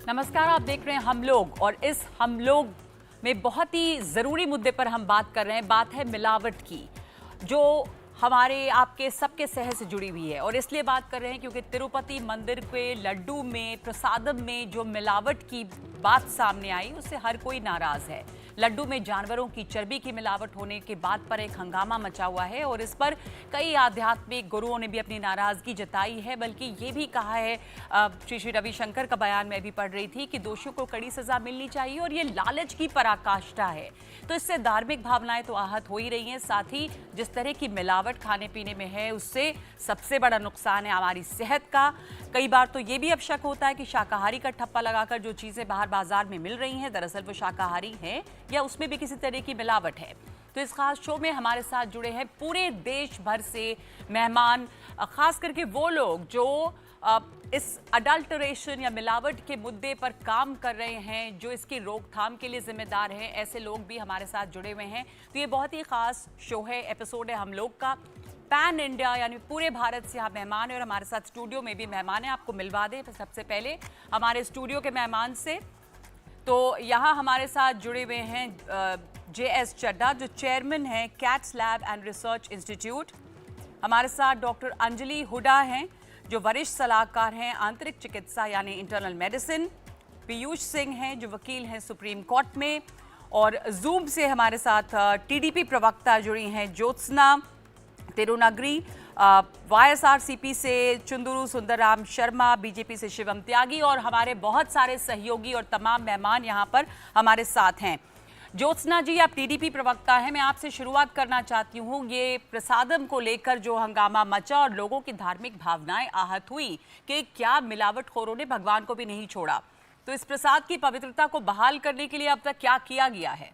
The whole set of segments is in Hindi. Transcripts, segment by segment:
नमस्कार, आप देख रहे हैं हम लोग और इस हम लोग में बहुत ही ज़रूरी मुद्दे पर हम बात कर रहे हैं। बात है मिलावट की, जो हमारे आपके सबके सेहत से जुड़ी हुई है। और इसलिए बात कर रहे हैं क्योंकि तिरुपति मंदिर के लड्डू में, प्रसादम में जो मिलावट की बात सामने आई उससे हर कोई नाराज़ है। लड्डू में जानवरों की चर्बी की मिलावट होने के बाद पर एक हंगामा मचा हुआ है और इस पर कई आध्यात्मिक गुरुओं ने भी अपनी नाराजगी जताई है। बल्कि ये भी कहा है, श्री रविशंकर का बयान मैं भी पढ़ रही थी कि दोषियों को कड़ी सजा मिलनी चाहिए और ये लालच की पराकाष्ठा है। तो इससे धार्मिक भावनाएं तो आहत हो ही रही हैं, साथ ही जिस तरह की मिलावट खाने पीने में है उससे सबसे बड़ा नुकसान है हमारी सेहत का। कई बार तो ये भी अब शक होता है कि शाकाहारी का ठप्पा लगाकर जो चीजें बाहर बाजार में मिल रही हैं दरअसल वो शाकाहारी हैं या उसमें भी किसी तरह की मिलावट है। तो इस खास शो में हमारे साथ जुड़े हैं पूरे देश भर से मेहमान, खास करके वो लोग जो इस अडल्टरेशन या मिलावट के मुद्दे पर काम कर रहे हैं, जो इसकी रोकथाम के लिए जिम्मेदार हैं। ऐसे लोग भी हमारे साथ जुड़े हुए हैं। तो ये बहुत ही खास शो है, एपिसोड है हम लोग का। पैन इंडिया यानी पूरे भारत से यहाँ मेहमान है और हमारे साथ स्टूडियो में भी मेहमान है। आपको मिलवा दें सबसे पहले हमारे स्टूडियो के मेहमान से। तो यहाँ हमारे साथ जुड़े हुए हैं JS चड्ढा, जो चेयरमैन हैं cats lab and research institute. हमारे साथ डॉक्टर अंजलि हुडा हैं, जो वरिष्ठ सलाहकार हैं आंतरिक चिकित्सा यानी इंटरनल मेडिसिन। पीयूष सिंह हैं, जो वकील हैं सुप्रीम कोर्ट में। और जूम से हमारे साथ TDP प्रवक्ता जुड़ी हैं ज्योत्सना तिरुनगरी, YSRCP से चुंदुरु सुंदरराम शर्मा, BJP से शिवम त्यागी और हमारे बहुत सारे सहयोगी और तमाम मेहमान यहाँ पर हमारे साथ हैं। ज्योत्सना जी, आप TDP प्रवक्ता हैं, मैं आपसे शुरुआत करना चाहती हूँ। ये प्रसादम को लेकर जो हंगामा मचा और लोगों की धार्मिक भावनाएं आहत हुई कि क्या मिलावटखोरों ने भगवान को भी नहीं छोड़ा, तो इस प्रसाद की पवित्रता को बहाल करने के लिए अब तक क्या किया गया है?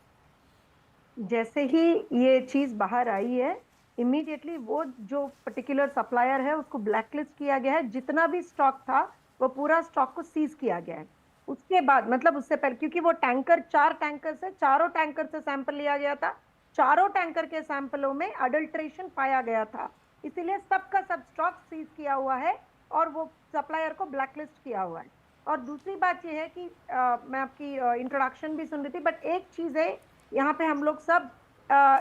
जैसे ही ये चीज बाहर आई है, इमीडिएटली वो जो पर्टिकुलर सप्लायर है उसको ब्लैकलिस्ट किया गया है। जितना भी स्टॉक था वो पूरा स्टॉक को सीज किया गया है। उसके बाद मतलब उससे पहले, क्योंकि वो टैंकर 4 टैंकर से, चारों टैंकर से सैंपल लिया गया था, चारों टैंकर के सैंपलों में अडल्ट्रेशन पाया गया था, इसीलिए सबका सब स्टॉक सीज किया हुआ है और वो सप्लायर को ब्लैकलिस्ट किया हुआ है। और दूसरी बात यह है कि मैं आपकी इंट्रोडक्शन भी सुन रही थी, बट एक चीज है यहाँ पे हम लोग सब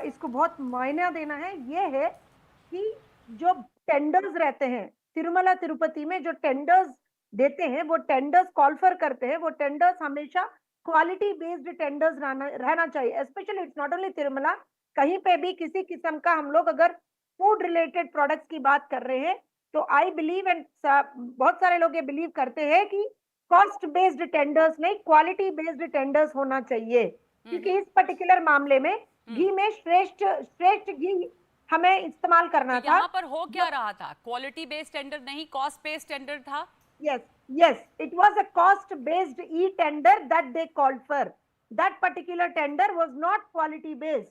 इसको बहुत मायना देना है, ये है कि जो टेंडर्स रहते हैं तिरुमला तिरुपति में, जो टेंडर्स देते हैं वो टेंडर्स कॉल फॉर करते हैं, वो टेंडर्स हमेशा क्वालिटी बेस्ड टेंडर्स रहना चाहिए। Specially it's not only Tirumala, कहीं पे भी किसी किस्म का हम लोग अगर फूड रिलेटेड प्रोडक्ट्स की बात कर रहे हैं तो आई बिलीव एंड बहुत सारे लोग ये बिलीव करते हैं कि कॉस्ट बेस्ड टेंडर्स नहीं, क्वालिटी बेस्ड टेंडर्स होना चाहिए। क्योंकि इस पर्टिकुलर मामले में घी में श्रेष्ठ श्रेष्ठ घी हमें इस्तेमाल करना तो था। यहाँ पर हो क्या रहा था? क्वालिटी बेस्ड टेंडर नहीं, कॉस्ट बेस्ड टेंडर था। Yes, yes, it was a cost-based e-tender that they called for. That particular tender was not quality-based.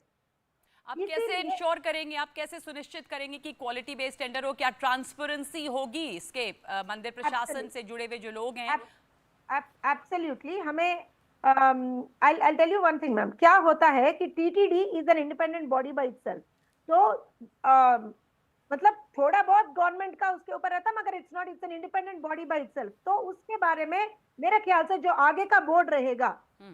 आप कैसे इंश्योर करेंगे, आप कैसे सुनिश्चित करेंगे कि क्वालिटी बेस्ड टेंडर हो? क्या ट्रांसपेरेंसी होगी इसके मंदिर प्रशासन से जुड़े हुए जो लोग हैं? Absolutely, हमें I'll tell you one thing, ma'am. क्या होता है कि TTD is an independent body by itself. तो मतलब थोड़ा बहुत गवर्नमेंट का उसके ऊपर रहता, मगर it's an independent body by itself. तो उसके बारे में मेरे ख्याल से जो आगे का बोर्ड रहेगा,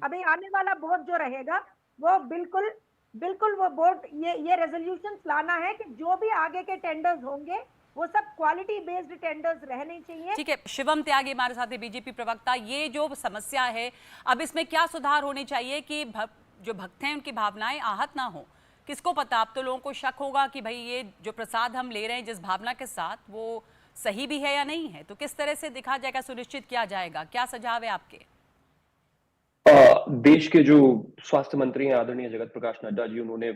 अभी आने वाला बोर्ड जो रहेगा, वो बिल्कुल बिल्कुल वो बोर्ड ये रेजोल्यूशंस लाना है कि जो भी आगे के टेंडर्स होंगे वो सब क्वालिटी बेस्ड टेंडर्स रहने चाहिए। ठीक है, शिवम त्यागी हमारे साथ है, BJP प्रवक्ता। ये जो समस्या है, अब इसमें क्या सुधार होने चाहिए कि जो भक्त हैं उनकी भावनाएं आहत ना हो? किसको पता, अब तो लोगों को शक होगा कि भाई ये जो प्रसाद हम ले रहे हैं जिस भावना के साथ, वो सही भी है या नहीं है। तो किस तरह से दिखा जाएगा, सुनिश्चित किया जाएगा? क्या सुझाव है आपके? देश के जो स्वास्थ्य मंत्री हैं आदरणीय जगत प्रकाश नड्डा जी, उन्होंने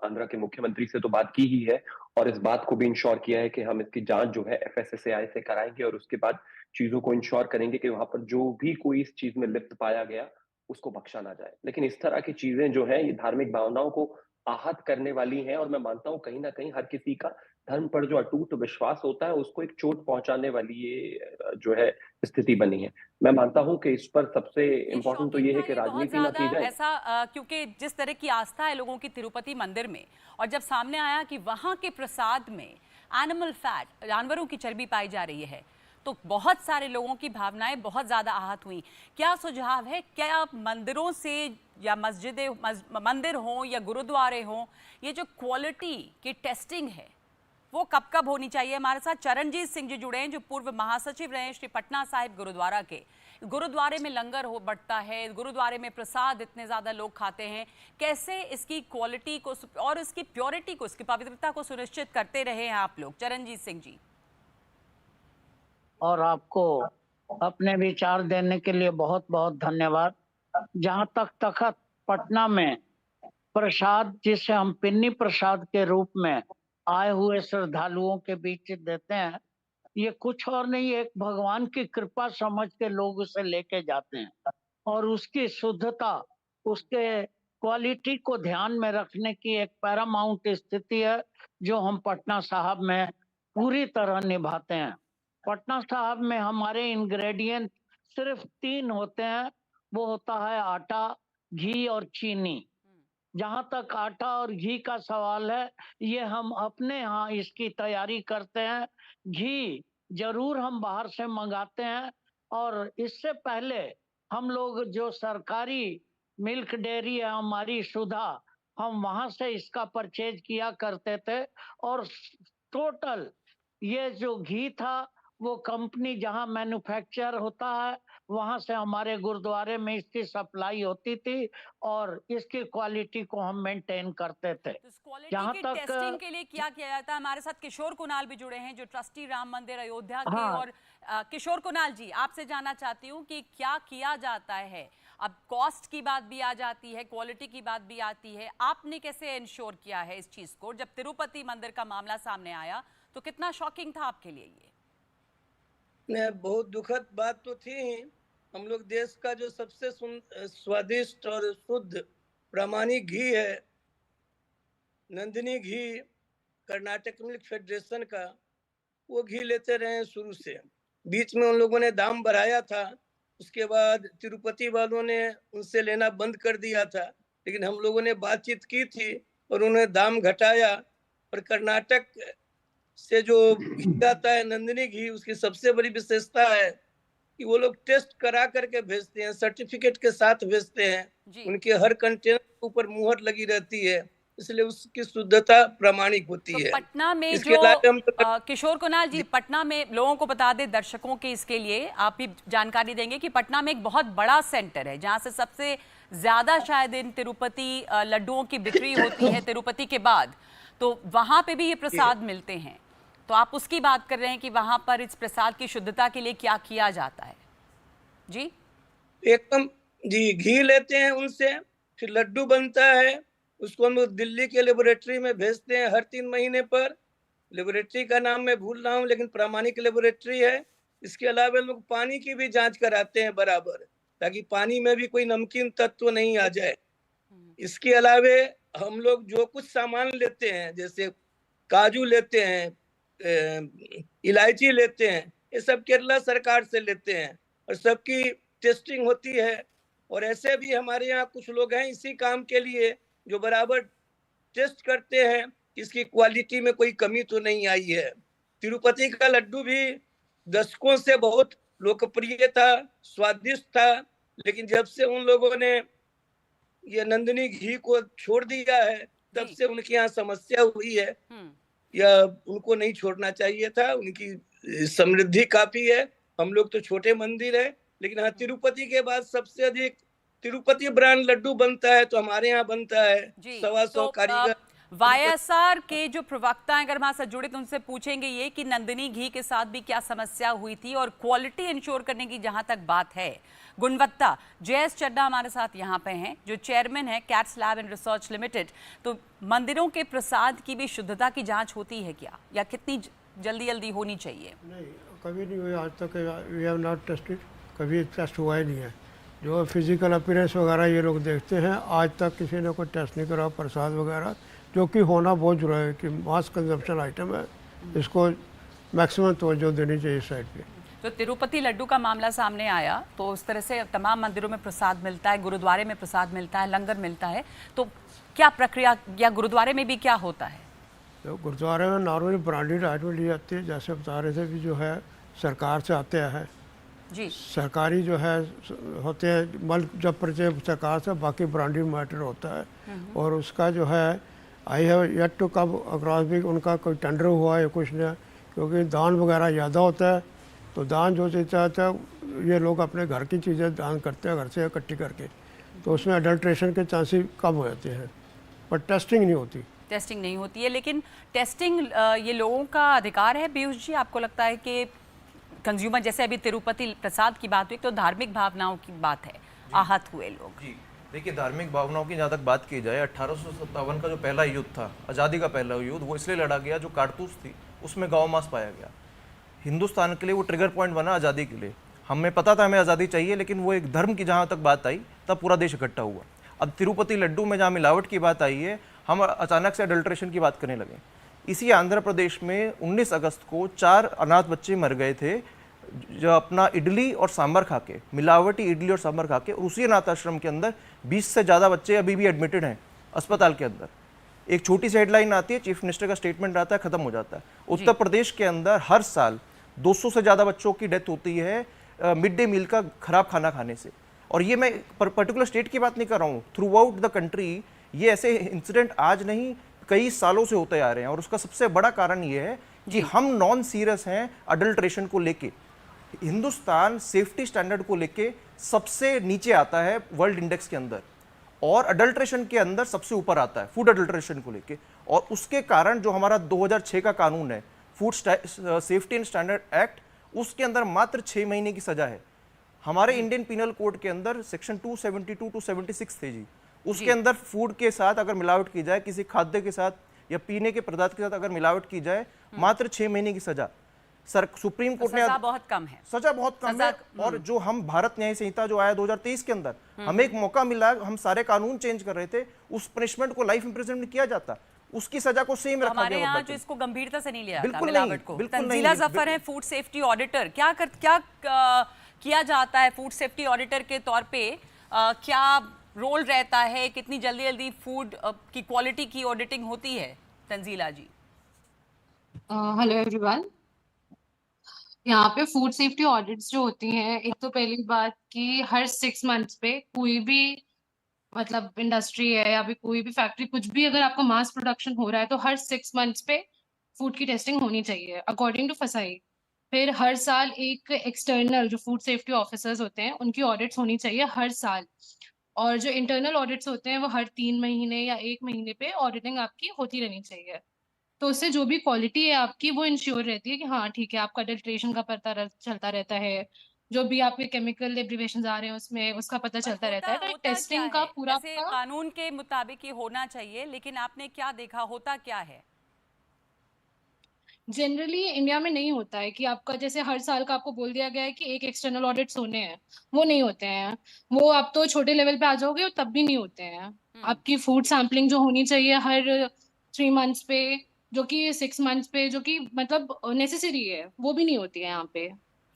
आंध्रा के मुख्यमंत्री से तो बात की ही है और इस बात को भी इंश्योर किया है कि हम इसकी जांच जो है FSSAI से कराएंगे और उसके बाद चीजों को इंश्योर करेंगे कि वहां पर जो भी कोई इस चीज में लिप्त पाया गया उसको बख्शा ना जाए। लेकिन इस तरह की चीजें जो है ये धार्मिक भावनाओं को आहत करने वाली हैं और मैं मानता हूं कहीं ना कहीं हर किसी का धर्म पर जो अटूट विश्वास होता है उसको एक चोट पहुंचाने वाली ये जो है स्थिति बनी है। मैं मानता हूं कि इस पर सबसे इम्पोर्टेंट तो ये है कि राजनीति ना की जाए। ऐसा क्योंकि जिस तरह की आस्था है लोगों की तिरुपति मंदिर में, और जब सामने आया कि वहां के प्रसाद में एनिमल फैट, जानवरों की चर्बी पाई जा रही है, तो बहुत सारे लोगों की भावनाएं बहुत ज़्यादा आहत हुई। क्या सुझाव है, क्या मंदिरों से या मंदिर हों या गुरुद्वारे हों, ये जो क्वालिटी की टेस्टिंग है वो कब कब होनी चाहिए? हमारे साथ चरणजीत सिंह जी जुड़े हैं, जो पूर्व महासचिव रहे हैं श्री पटना साहिब गुरुद्वारा के। गुरुद्वारे में लंगर हो बढ़ता है, गुरुद्वारे में प्रसाद इतने ज़्यादा लोग खाते हैं, कैसे इसकी क्वालिटी को और इसकी प्योरिटी को, इसकी पवित्रता को सुनिश्चित करते रहे हैं आप लोग? चरणजीत सिंह जी। और आपको अपने विचार देने के लिए बहुत बहुत धन्यवाद। जहाँ तक तखत पटना में प्रसाद, जिसे हम पिन्नी प्रसाद के रूप में आए हुए श्रद्धालुओं के बीच देते हैं, ये कुछ और नहीं, एक भगवान की कृपा समझ के लोग उसे लेके जाते हैं और उसकी शुद्धता, उसके क्वालिटी को ध्यान में रखने की एक पैरामाउंट स्थिति है जो हम पटना साहब में पूरी तरह निभाते हैं। पटना साहब में हमारे इंग्रेडिएंट सिर्फ 3 होते हैं, वो होता है आटा, घी और चीनी। जहाँ तक आटा और घी का सवाल है, ये हम अपने यहाँ इसकी तैयारी करते हैं। घी जरूर हम बाहर से मंगाते हैं और इससे पहले हम लोग जो सरकारी मिल्क डेयरी है हमारी सुधा, हम वहां से इसका परचेज किया करते थे और टोटल ये जो घी था वो कंपनी जहां मैन्युफैक्चर होता है वहां से हमारे गुरुद्वारे में इसकी सप्लाई होती थी और इसकी क्वालिटी को हम मेंटेन करते थे। तो इस क्वालिटी की टेस्टिंग के लिए क्या किया जाता है? हमारे साथ किशोर कुणाल भी जुड़े हैं, जो ट्रस्टी राम मंदिर अयोध्या के। हाँ। और किशोर कुणाल जी, आपसे जानना चाहती हूँ कि क्या किया जाता है? अब कॉस्ट की बात भी आ जाती है, क्वालिटी की बात भी आती है, आपने कैसे इंश्योर किया है इस चीज को? जब तिरुपति मंदिर का मामला सामने आया तो कितना शॉकिंग था आपके लिए ये? बहुत दुखद बात तो थी। हम लोग देश का जो सबसे स्वादिष्ट और शुद्ध प्रामाणिक घी है, नंदिनी घी, कर्नाटक मिल्क फेडरेशन का, वो घी लेते रहे शुरू से। बीच में उन लोगों ने दाम बढ़ाया था, उसके बाद तिरुपति वालों ने उनसे लेना बंद कर दिया था, लेकिन हम लोगों ने बातचीत की थी और उन्होंने दाम घटाया। और कर्नाटक से जो घी आता है नंदिनी घी, उसकी सबसे बड़ी विशेषता है कि वो लोग टेस्ट करा करके भेजते हैं, सर्टिफिकेट के साथ भेजते हैं। उनके हर कंटेनर के ऊपर मुहर लगी रहती है, इसलिए उसकी शुद्धता प्रामाणिक होती तो है। पटना में इसके जो किशोर कुणाल जी, पटना में लोगों को बता दें, दर्शकों के इसके लिए आप भी जानकारी देंगे कि पटना में एक बहुत बड़ा सेंटर है जहां से सबसे ज्यादा शायद इन तिरुपति लड्डुओं की बिक्री होती है तिरुपति के बाद, तो वहां पे भी ये प्रसाद मिलते हैं। तो आप उसकी बात कर रहे हैं कि वहां पर इस प्रसाद की शुद्धता के लिए क्या किया जाता है? जी एकदम जी, घी लेते हैं उनसे, फिर लड्डू बनता है, उसको हम लोग दिल्ली के लेबोरेटरी में भेजते हैं हर 3 महीने पर। लेबोरेटरी का नाम मैं भूल रहा हूँ, लेकिन प्रामाणिक लेबोरेटरी है। इसके अलावा लोग पानी की भी जांच कराते हैं बराबर, ताकि पानी में भी कोई नमकीन तत्व नहीं आ जाए। इसके अलावा हम लोग जो कुछ सामान लेते हैं, जैसे काजू लेते हैं, इलायची लेते हैं, ये सब केरला सरकार से लेते हैं और सबकी टेस्टिंग होती है। और ऐसे भी हमारे यहाँ कुछ लोग हैं इसी काम के लिए, जो बराबर टेस्ट करते हैं, इसकी क्वालिटी में कोई कमी तो नहीं आई है। तिरुपति का लड्डू भी दशकों से बहुत लोकप्रिय था, स्वादिष्ट था, लेकिन जब से उन लोगों ने ये नंदिनी घी को छोड़ दिया है, तब से उनके यहाँ समस्या हुई है। या उनको नहीं छोड़ना चाहिए था, उनकी समृद्धि काफी है। हम लोग तो छोटे मंदिर है, लेकिन हाँ, तिरुपति के बाद सबसे अधिक तिरुपति ब्रांड लड्डू बनता है, तो हमारे यहाँ बनता है 125 कारीगर। वाईएसआर के जो प्रवक्ता हैं, अगर हमारे साथ जुड़े तो उनसे पूछेंगे ये कि नंदिनी घी के साथ भी क्या समस्या हुई थी और क्वालिटी इंश्योर करने की जहां तक बात है, गुणवत्ता। जयेश चड्डा हमारे साथ यहाँ पे हैं, जो चेयरमैन है cats lab and research limited. तो मंदिरों के प्रसाद की भी शुद्धता की जांच होती है क्या, या कितनी जल्दी होनी चाहिए? नहीं, कभी नहीं हुई आज तक। वी हैव नॉट टेस्टेड, कभी टेस्ट हुआ ही नहीं है। जो फिजिकल अपीयरेंस वगैरह ये लोग देखते हैं, आज तक किसी ने कोई टेस्ट नहीं करा प्रसाद वगैरह, जो कि होना बहुत जरूरी है कि मास कंजम्पशन आइटम है, इसको मैक्सिमम तवज्जो देनी चाहिए इस साइड पे। तो तिरुपति लड्डू का मामला सामने आया, तो उस तरह से तमाम मंदिरों में प्रसाद मिलता है, गुरुद्वारे में प्रसाद मिलता है, लंगर मिलता है, तो क्या प्रक्रिया, या गुरुद्वारे में भी क्या होता है? तो गुरुद्वारे में नॉर्मली ब्रांडेड आइटम ली जाती है, जैसे बता रहे थे भी जो है सरकार से आते हैं। जी सरकारी जो है होते हैं मल जब परिचय सरकार से, बाकी ब्रांडेड मैटर होता है। और उसका जो है I have yet to come across भी उनका कोई टेंडर हुआ है कुछ नहीं, क्योंकि दान वगैरह ज़्यादा होता है। तो दान जो चीज़ चाहता है ये लोग अपने घर की चीज़ें दान करते हैं घर से इकट्ठी करके, तो उसमें अडल्ट्रेशन के चांसेस कम हो जाते हैं, पर टेस्टिंग नहीं होती। टेस्टिंग नहीं होती है, लेकिन टेस्टिंग ये लोगों का अधिकार है। पीयूष जी, आपको लगता है कि कंज्यूमर, जैसे अभी तिरुपति प्रसाद की बात हुई, तो धार्मिक भावनाओं की बात है, आहत हुए लोग। जी देखिए, धार्मिक भावनाओं की जहाँ तक बात की जाए, 1857 का जो पहला युद्ध था, आज़ादी का पहला युद्ध, वो इसलिए लड़ा गया जो कारतूस थी उसमें गौ मांस पाया गया। हिंदुस्तान के लिए वो ट्रिगर पॉइंट बना आज़ादी के लिए। हमें पता था हमें आज़ादी चाहिए, लेकिन वो एक धर्म की जहाँ तक बात आई तब पूरा देश इकट्ठा हुआ। अब तिरुपति लड्डू में जहाँ मिलावट की बात आई है, हम अचानक से अडल्ट्रेशन की बात करने लगे। इसी आंध्र प्रदेश में 19 अगस्त को 4 अनाथ बच्चे मर गए थे जो अपना इडली और सांभर खा के, मिलावटी इडली और सांभर खा के। और उसी अनाथ आश्रम के अंदर 20 से ज़्यादा बच्चे अभी भी एडमिटेड हैं अस्पताल के अंदर। एक छोटी सी हेडलाइन आती है, चीफ मिनिस्टर का स्टेटमेंट आता है, खत्म हो जाता है। उत्तर प्रदेश के अंदर हर साल 200 से ज़्यादा बच्चों की डेथ होती है मिड डे मील का खराब खाना खाने से। और ये मैं पर्टिकुलर स्टेट की बात नहीं कर रहा हूँ, थ्रू आउट द कंट्री ये ऐसे इंसिडेंट आज नहीं कई सालों से होते आ रहे हैं। और उसका सबसे बड़ा कारण ये है कि हम नॉन सीरियस हैं अडल्ट्रेशन को लेके। हिंदुस्तान सेफ्टी स्टैंडर्ड को लेके सबसे नीचे आता है वर्ल्ड इंडेक्स के अंदर, और अडल्ट्रेशन के अंदर सबसे ऊपर आता है फूड अडल्ट्रेशन को लेके। और उसके कारण जो हमारा 2006 का कानून है, food safety and standard act, उसके अंदर मात्र 6 महीने की सजा है। हमारे इंडियन पिनल कोड के अंदर सेक्शन 272 टू 76 थे जी, उसके अंदर फूड के साथ अगर मिलावट की जाए, किसी खाद्य के साथ या पीने के पदार्थ के साथ अगर मिलावट की जाए, मात्र 6 महीने की सजा। सर सुप्रीम कोर्ट ने सजा बहुत कम है, सजा बहुत कम है। और जो हम भारत न्याय संहिता जो आया 2023 के अंदर, हमें एक मौका मिला, हम सारे कानून चेंज कर रहे थे, उस पनिशमेंट को लाइफ इंप्रिजनमेंट किया जाता, उसकी सजा को सेम रखा हमारे गया। यहाँ जो इसको गंभीरता से नहीं लिया जाता बिल्कुल मिलावट नहीं, को। बिल्कुल तंजीला नहीं। जफर है फूड सेफ्टी ऑडिटर, क्या किया जाता है फूड सेफ्टी ऑडिटर के तौर पे? क्या रोल रहता है? कितनी जल्दी जल्दी फूड की क्वालिटी की ऑडिटिंग होती है? तंजीला जी। Hello everyone. यहाँ पे फूड सेफ्टी ऑडिट्स जो होती हैं, एक तो पहली बात कि हर 6 मंथ्स पे कोई भी मतलब इंडस्ट्री है या भी कोई भी फैक्ट्री, कुछ भी अगर आपका मास प्रोडक्शन हो रहा है तो हर 6 मंथ्स पे फूड की टेस्टिंग होनी चाहिए अकॉर्डिंग टू फसाई। फिर हर साल एक एक्सटर्नल जो फूड सेफ्टी ऑफिसर्स होते हैं उनकी ऑडिट्स होनी चाहिए हर साल। और जो इंटरनल ऑडिट्स होते हैं वो हर 3 महीने या 1 महीने पे ऑडिटिंग आपकी होती रहनी चाहिए। तो उससे जो भी क्वालिटी है आपकी वो इंश्योर रहती है कि हाँ ठीक है, आपका अडल्ट्रेशन का पता चलता रहता है, जो भी आपके केमिकल डेरिवेशंस आ रहे हैं उसमें उसका पता चलता रहता है। तो होता क्या टेस्टिंग का है? पूरा जैसे कानून के मुताबिक ये होना चाहिए, लेकिन आपने क्या देखा, होता क्या है? जनरली इंडिया में नहीं होता है कि आपका जैसे हर साल का आपको बोल दिया गया है कि एक एक्सटर्नल ऑडिट्स होने हैं, वो नहीं होते हैं। वो आप तो छोटे लेवल पे आ जाओगे और तब भी नहीं होते हैं। आपकी फूड सैम्पलिंग जो होनी चाहिए हर 3 मंथ्स पे, जो कि 6 मंथ्स पे, जो कि मतलब नेसेसरी है, वो भी नहीं होती है यहाँ पे।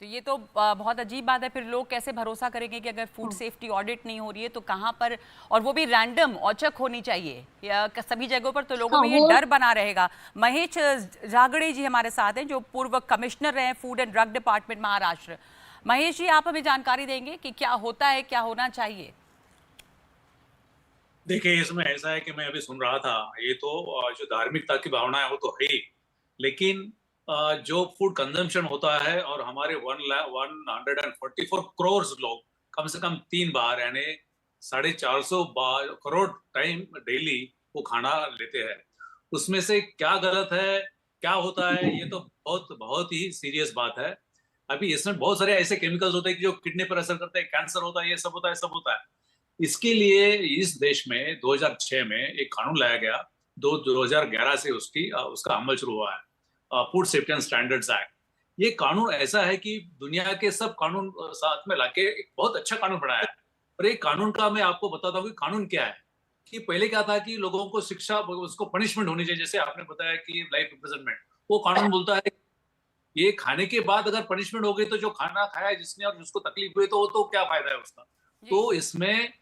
तो ये तो बहुत अजीब बात है। फिर लोग कैसे भरोसा करेंगे कि अगर फूड सेफ्टी ऑडिट नहीं हो रही है तो कहाँ पर, और वो भी रैंडम औचक होनी चाहिए या सभी जगहों पर, तो लोगों में ये डर बना रहेगा। महेश जागड़े जी हमारे साथ हैं, जो पूर्व कमिश्नर रहे food and drug department Maharashtra. Mahesh ji, आप हमें जानकारी देंगे कि क्या होता है, क्या होना चाहिए? देखिए, इसमें ऐसा है कि मैं अभी सुन रहा था, ये तो जो धार्मिकता की भावना है वो तो है ही, लेकिन जो फूड कंजम्पशन होता है और हमारे 144 करोड़ लोग कम से कम 3 बार यानी 450 करोड़ टाइम डेली वो खाना लेते हैं, उसमें से क्या गलत है, क्या होता है, ये तो बहुत बहुत ही सीरियस बात है। अभी इसमें बहुत सारे ऐसे केमिकल्स होते हैं कि जो किडनी पर असर करते हैं, कैंसर होता है, ये सब होता है, सब होता है। इसके लिए इस देश में 2006 में एक कानून लाया गया, 2011 से उसका अमल शुरू हुआ है, food safety and standards act. ये कानून ऐसा है कि दुनिया के सब कानून साथ में लाके एक बहुत अच्छा कानून बनाया है। और एक कानून का मैं आपको बताता हूँ कि कानून क्या है। कि पहले क्या था कि लोगों को शिक्षा, उसको पनिशमेंट होनी चाहिए, जैसे आपने बताया कि लाइफ इम्प्रिजनमेंट। वो कानून बोलता है ये खाने के बाद अगर पनिशमेंट हो गई तो जो खाना खाया जिसने और जिसको तकलीफ हुई तो क्या फायदा है उसका। तो इसमें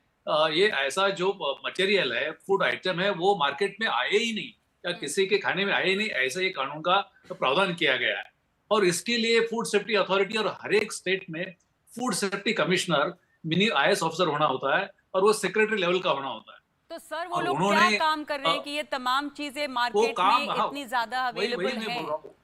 ये ऐसा जो मटेरियल है, फूड आइटम है, वो मार्केट में आए ही नहीं या किसी के खाने में आए ही नहीं, ऐसा ये कानून का प्रावधान किया गया है। और इसके लिए फूड सेफ्टी अथॉरिटी और हर एक स्टेट में food safety commissioner mini IAS officer होना होता है और वो सेक्रेटरी लेवल का होना होता है। तो सर वो और लोग उन्होंने क्या काम कर रहे हैं कि ये तमाम चीजें वो मार्केट काम में हाँ, इतनी ज्यादा वही अवेलेबल मैं हैं? बोल रहा हूँ,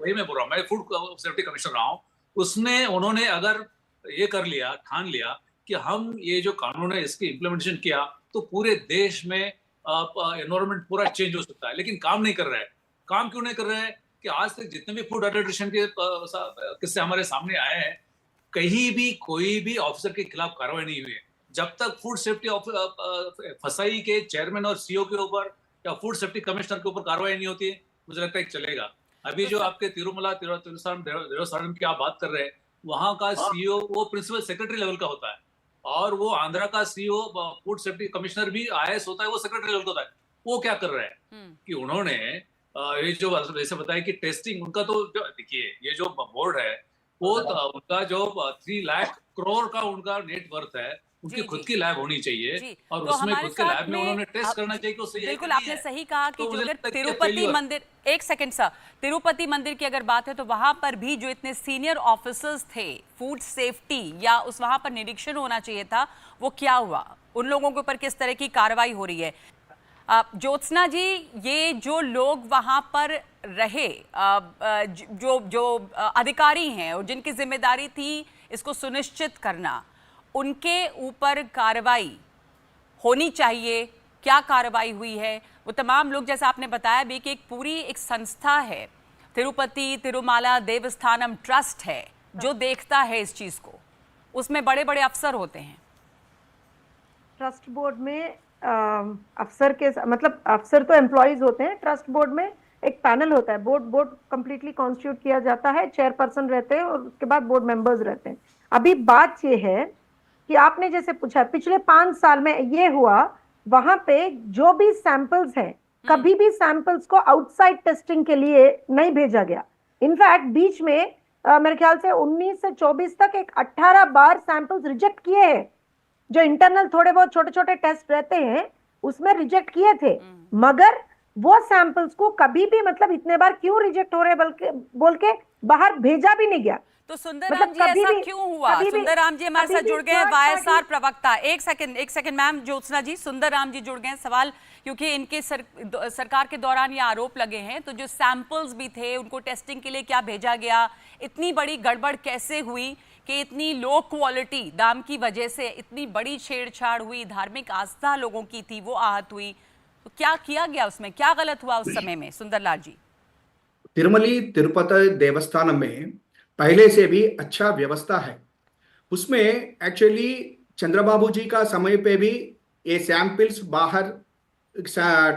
वही मैं बोल रहा हूँ, मैं फूड सेफ्टी कमिश्नर रहा हूँ। उसमें उन्होंने अगर ये कर लिया, ठान लिया कि हम ये जो कानून है इसकी इम्प्लीमेंटेशन किया तो पूरे देश में एनवायरनमेंट पूरा चेंज हो सकता है, लेकिन काम नहीं कर रहा है। काम क्यों नहीं कर रहा है कि आज तक जितने भी फूड एडल्ट्रेशन के किस्से हमारे सामने आए हैं, कहीं भी कोई भी ऑफिसर के खिलाफ कार्रवाई नहीं हुई है। जब तक फूड सेफ्टी फसाई के चेयरमैन और CEO के ऊपर या फूड सेफ्टी कमिश्नर के ऊपर कार्रवाई नहीं होती है, मुझे लगता है कि चलेगा। अभी तो जो सर- आपके तिरुमला देवस्थानम की आप बात कर रहे हैं, वहां का CEO वो प्रिंसिपल सेक्रेटरी लेवल का होता है, और वो आंध्रा का CEO फूड सेफ्टी कमिश्नर भी IAS होता है, वो सेक्रेटरी लेवल का होता है। वो क्या कर रहे हैं कि उन्होंने ये जो जैसे बताया कि टेस्टिंग उनका तो देखिए ये जो बोर्ड है वो उनका जो 3 लाख करोड़ का उनका नेट वर्थ है, उनकी जी, खुद जी। की लैब होनी चाहिए जी, और तो उसमें हमारे खुद के साथ लैब में उन्होंने टेस्ट करना चाहिए कि उससे यही बिल्कुल करनी आपने है। सही कहा कि तो जो मुझे अगर लगता है कि तिरुपति failure- मंदिर, एक सेकंड सर, तिरुपति मंदिर की अगर बात है तो वहां पर भी जो इतने सीनियर ऑफिसर्स थे फूड सेफ्टी या उस वहां पर निरीक्षण होना चाहिए था, वो क्या हुआ? उन लोगों के ऊपर किस तरह की कार्रवाई हो रही है? ज्योत्सना जी, ये जो लोग वहां पर रहे, जो जो अधिकारी हैं और जिनकी जिम्मेदारी थी इसको सुनिश्चित करना, उनके ऊपर कार्रवाई होनी चाहिए। क्या कार्रवाई हुई है? वो तमाम लोग, जैसा आपने बताया भी कि एक पूरी एक संस्था है, तिरुपति तिरुमाला देवस्थानम ट्रस्ट है जो देखता है इस चीज को, उसमें बड़े बड़े अफसर होते हैं। ट्रस्ट बोर्ड में अफसर के मतलब अफसर तो एम्प्लॉयज होते हैं, ट्रस्ट बोर्ड में एक पैनल होता है, बोर्ड कंप्लीटली कॉन्स्टिट्यूट किया जाता है, चेयरपर्सन रहते हैं और उसके बाद बोर्ड मेंबर्स रहते हैं। अभी बात ये है कि आपने जैसे पूछा पिछले 5 साल में ये हुआ, वहां पे जो भी सैंपल्स हैं कभी भी सैंपल्स को आउटसाइड टेस्टिंग के लिए नहीं भेजा गया। इनफैक्ट बीच में मेरे ख्याल से 19 से 24 तक एक 18 बार सैंपल्स रिजेक्ट किए हैं, जो इंटरनल थोड़े बहुत छोटे छोटे टेस्ट रहते हैं उसमें रिजेक्ट किए थे, मगर वो सैंपल्स को कभी भी मतलब इतने बार क्यों रिजेक्ट हो रहे बल्कि बोल के बाहर भेजा भी नहीं गया। तो सुंदरराम जी ऐसा क्यों हुआ? सुंदरराम जी हमारे साथ जुड़ गए हैं, YSR प्रवक्ता। एक सेकंड मैम, ज्योत्सना जी, सुंदरराम जी जुड़ गए हैं। सवाल क्योंकि इनके सरकार के दौरान ये आरोप लगे हैं, तो जो सैंपल्स भी थे उनको टेस्टिंग के लिए क्या भेजा गया, इतनी बड़ी गड़बड़ कैसे हुई कि इतनी लो क्वालिटी दाम की वजह से इतनी बड़ी छेड़छाड़ हुई, धार्मिक आस्था लोगों की थी वो आहत हुई, तो क्या किया गया उसमें, क्या गलत हुआ उस समय में? सुंदरलाल जी। तिरुमली तिरुपति देवस्थानम में पहले से भी अच्छा व्यवस्था है। उसमें एक्चुअली चंद्रबाबू जी का समय पे भी ये सैंपल्स बाहर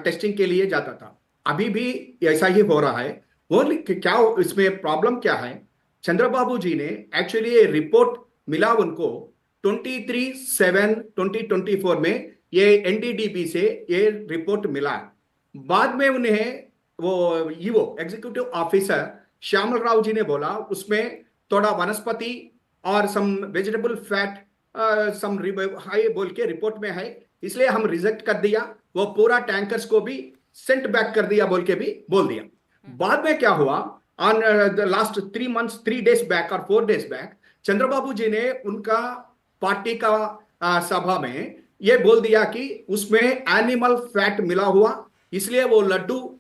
टेस्टिंग के लिए जाता था, अभी भी ऐसा ही हो रहा है। वो क्या इसमें प्रॉब्लम क्या है? चंद्रबाबू जी ने एक्चुअली ये रिपोर्ट मिला उनको 23/7/2024 में, ये NDDB से ये रिपोर्ट मिला। बाद में उन्हें वो EO executive officer Shyamal Rao ji ने बोला उसमें थोड़ा वनस्पति और some vegetable fat some high बोल के रिपोर्ट में है, इसलिए हम रिजेक्ट कर दिया। वो पूरा टैंकर्स को भी सेंट बैक कर दिया बोल के भी बोल दिया। बाद में क्या हुआ, on the last 3 months 3 days back और 4 days बैक चंद्रबाबू जी ने उनका पार्टी का सभा में ये बोल दिया कि उसमें एनिमल फैट मिला हुआ, इसलिए वो लड्डू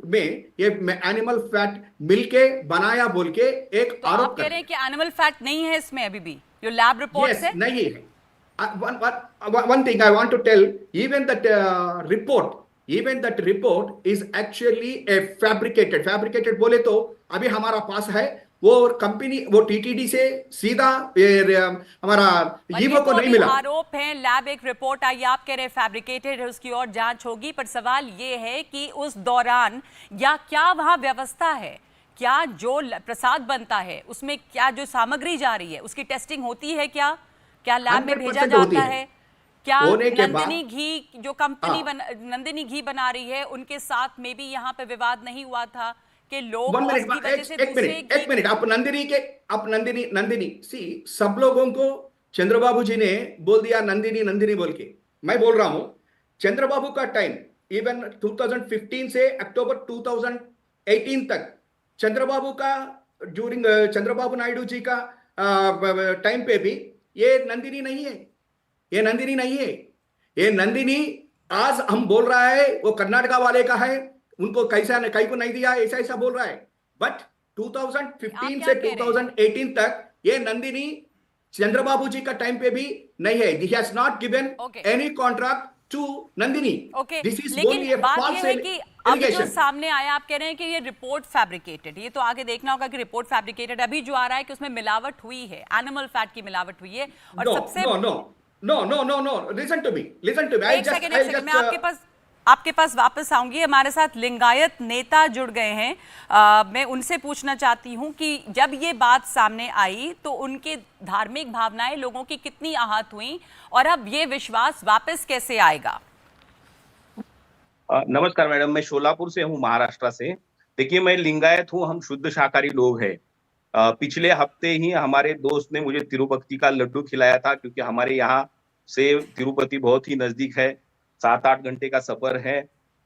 में ये एनिमल फैट मिलके बनाया बोल के एक तो आरोप आप कह रहे हैं कि एनिमल फैट नहीं है इसमें अभी भी, जो लैब रिपोर्ट है? नहीं है। One thing I want to tell, even that report is actually a fabricated बोले तो अभी हमारा पास है वो कंपनी, वो TTD से सीधा हमारा ईवो को नहीं मिला। आरोप है, लैब एक रिपोर्ट आई, आप कह रहे हैं फैब्रिकेटेड है, उसकी और जांच होगी, पर सवाल ये है कि उस दौरान या क्या वहां व्यवस्था है, क्या जो प्रसाद बनता है उसमें क्या जो सामग्री जा रही है उसकी टेस्टिंग होती है, क्या लैब में भेजा जाता है? क्या नंदिनी घी जो कंपनी नंदिनी घी बना रही है उनके साथ में भी यहाँ पे विवाद नहीं हुआ था कि लोग एक मिनट आप नंदिनी सी, सब लोगों को चंद्रबाबू जी ने बोल दिया नंदिनी बोल के। मैं बोल रहा हूं चंद्रबाबू का टाइम इवन 2015 से अक्टूबर 2018 तक चंद्रबाबू का ड्यूरिंग चंद्रबाबू नायडू जी का टाइम पे भी ये नंदिनी नहीं है, ये नंदिनी नहीं है। ये नंदिनी आज हम बोल रहा है वो कर्नाटका वाले का है, उनको कैसा कहीं को नहीं दिया, ऐसा ऐसा बोल रहा है। बट 2015 से 2018 तक ये नंदिनी चंद्रबाबू जी का टाइम पे भी नहीं है। He has not given any contract to Nandini. This is only a false अब जो सामने आया, आप कह रहे हैं कि ये रिपोर्ट फैब्रिकेटेड, ये तो आगे देखना होगा कि रिपोर्ट फैब्रिकेटेड। अभी जो आ रहा है कि उसमें मिलावट हुई है, एनिमल फैट की मिलावट हुई है। और सबसे no, listen to me, एक सेकंड मैं आपके पास वापस आऊंगी। हमारे साथ लिंगायत नेता जुड़ गए हैं। मैं उनसे पूछना चाहती हूं कि जब ये बात सामने आई तो उनके धार्मिक भावनाएं लोगों की कितनी आहत हुई और अब ये विश्वास वापस कैसे आएगा? नमस्कार मैडम, मैं शोलापुर से हूँ, महाराष्ट्र से। देखिए, मैं लिंगायत हूँ, हम शुद्ध शाकाहारी लोग हैं। पिछले हफ्ते ही हमारे दोस्त ने मुझे तिरुपति का लड्डू खिलाया था, क्योंकि हमारे यहाँ से तिरुपति बहुत ही नजदीक है, 7-8 घंटे का सफर है।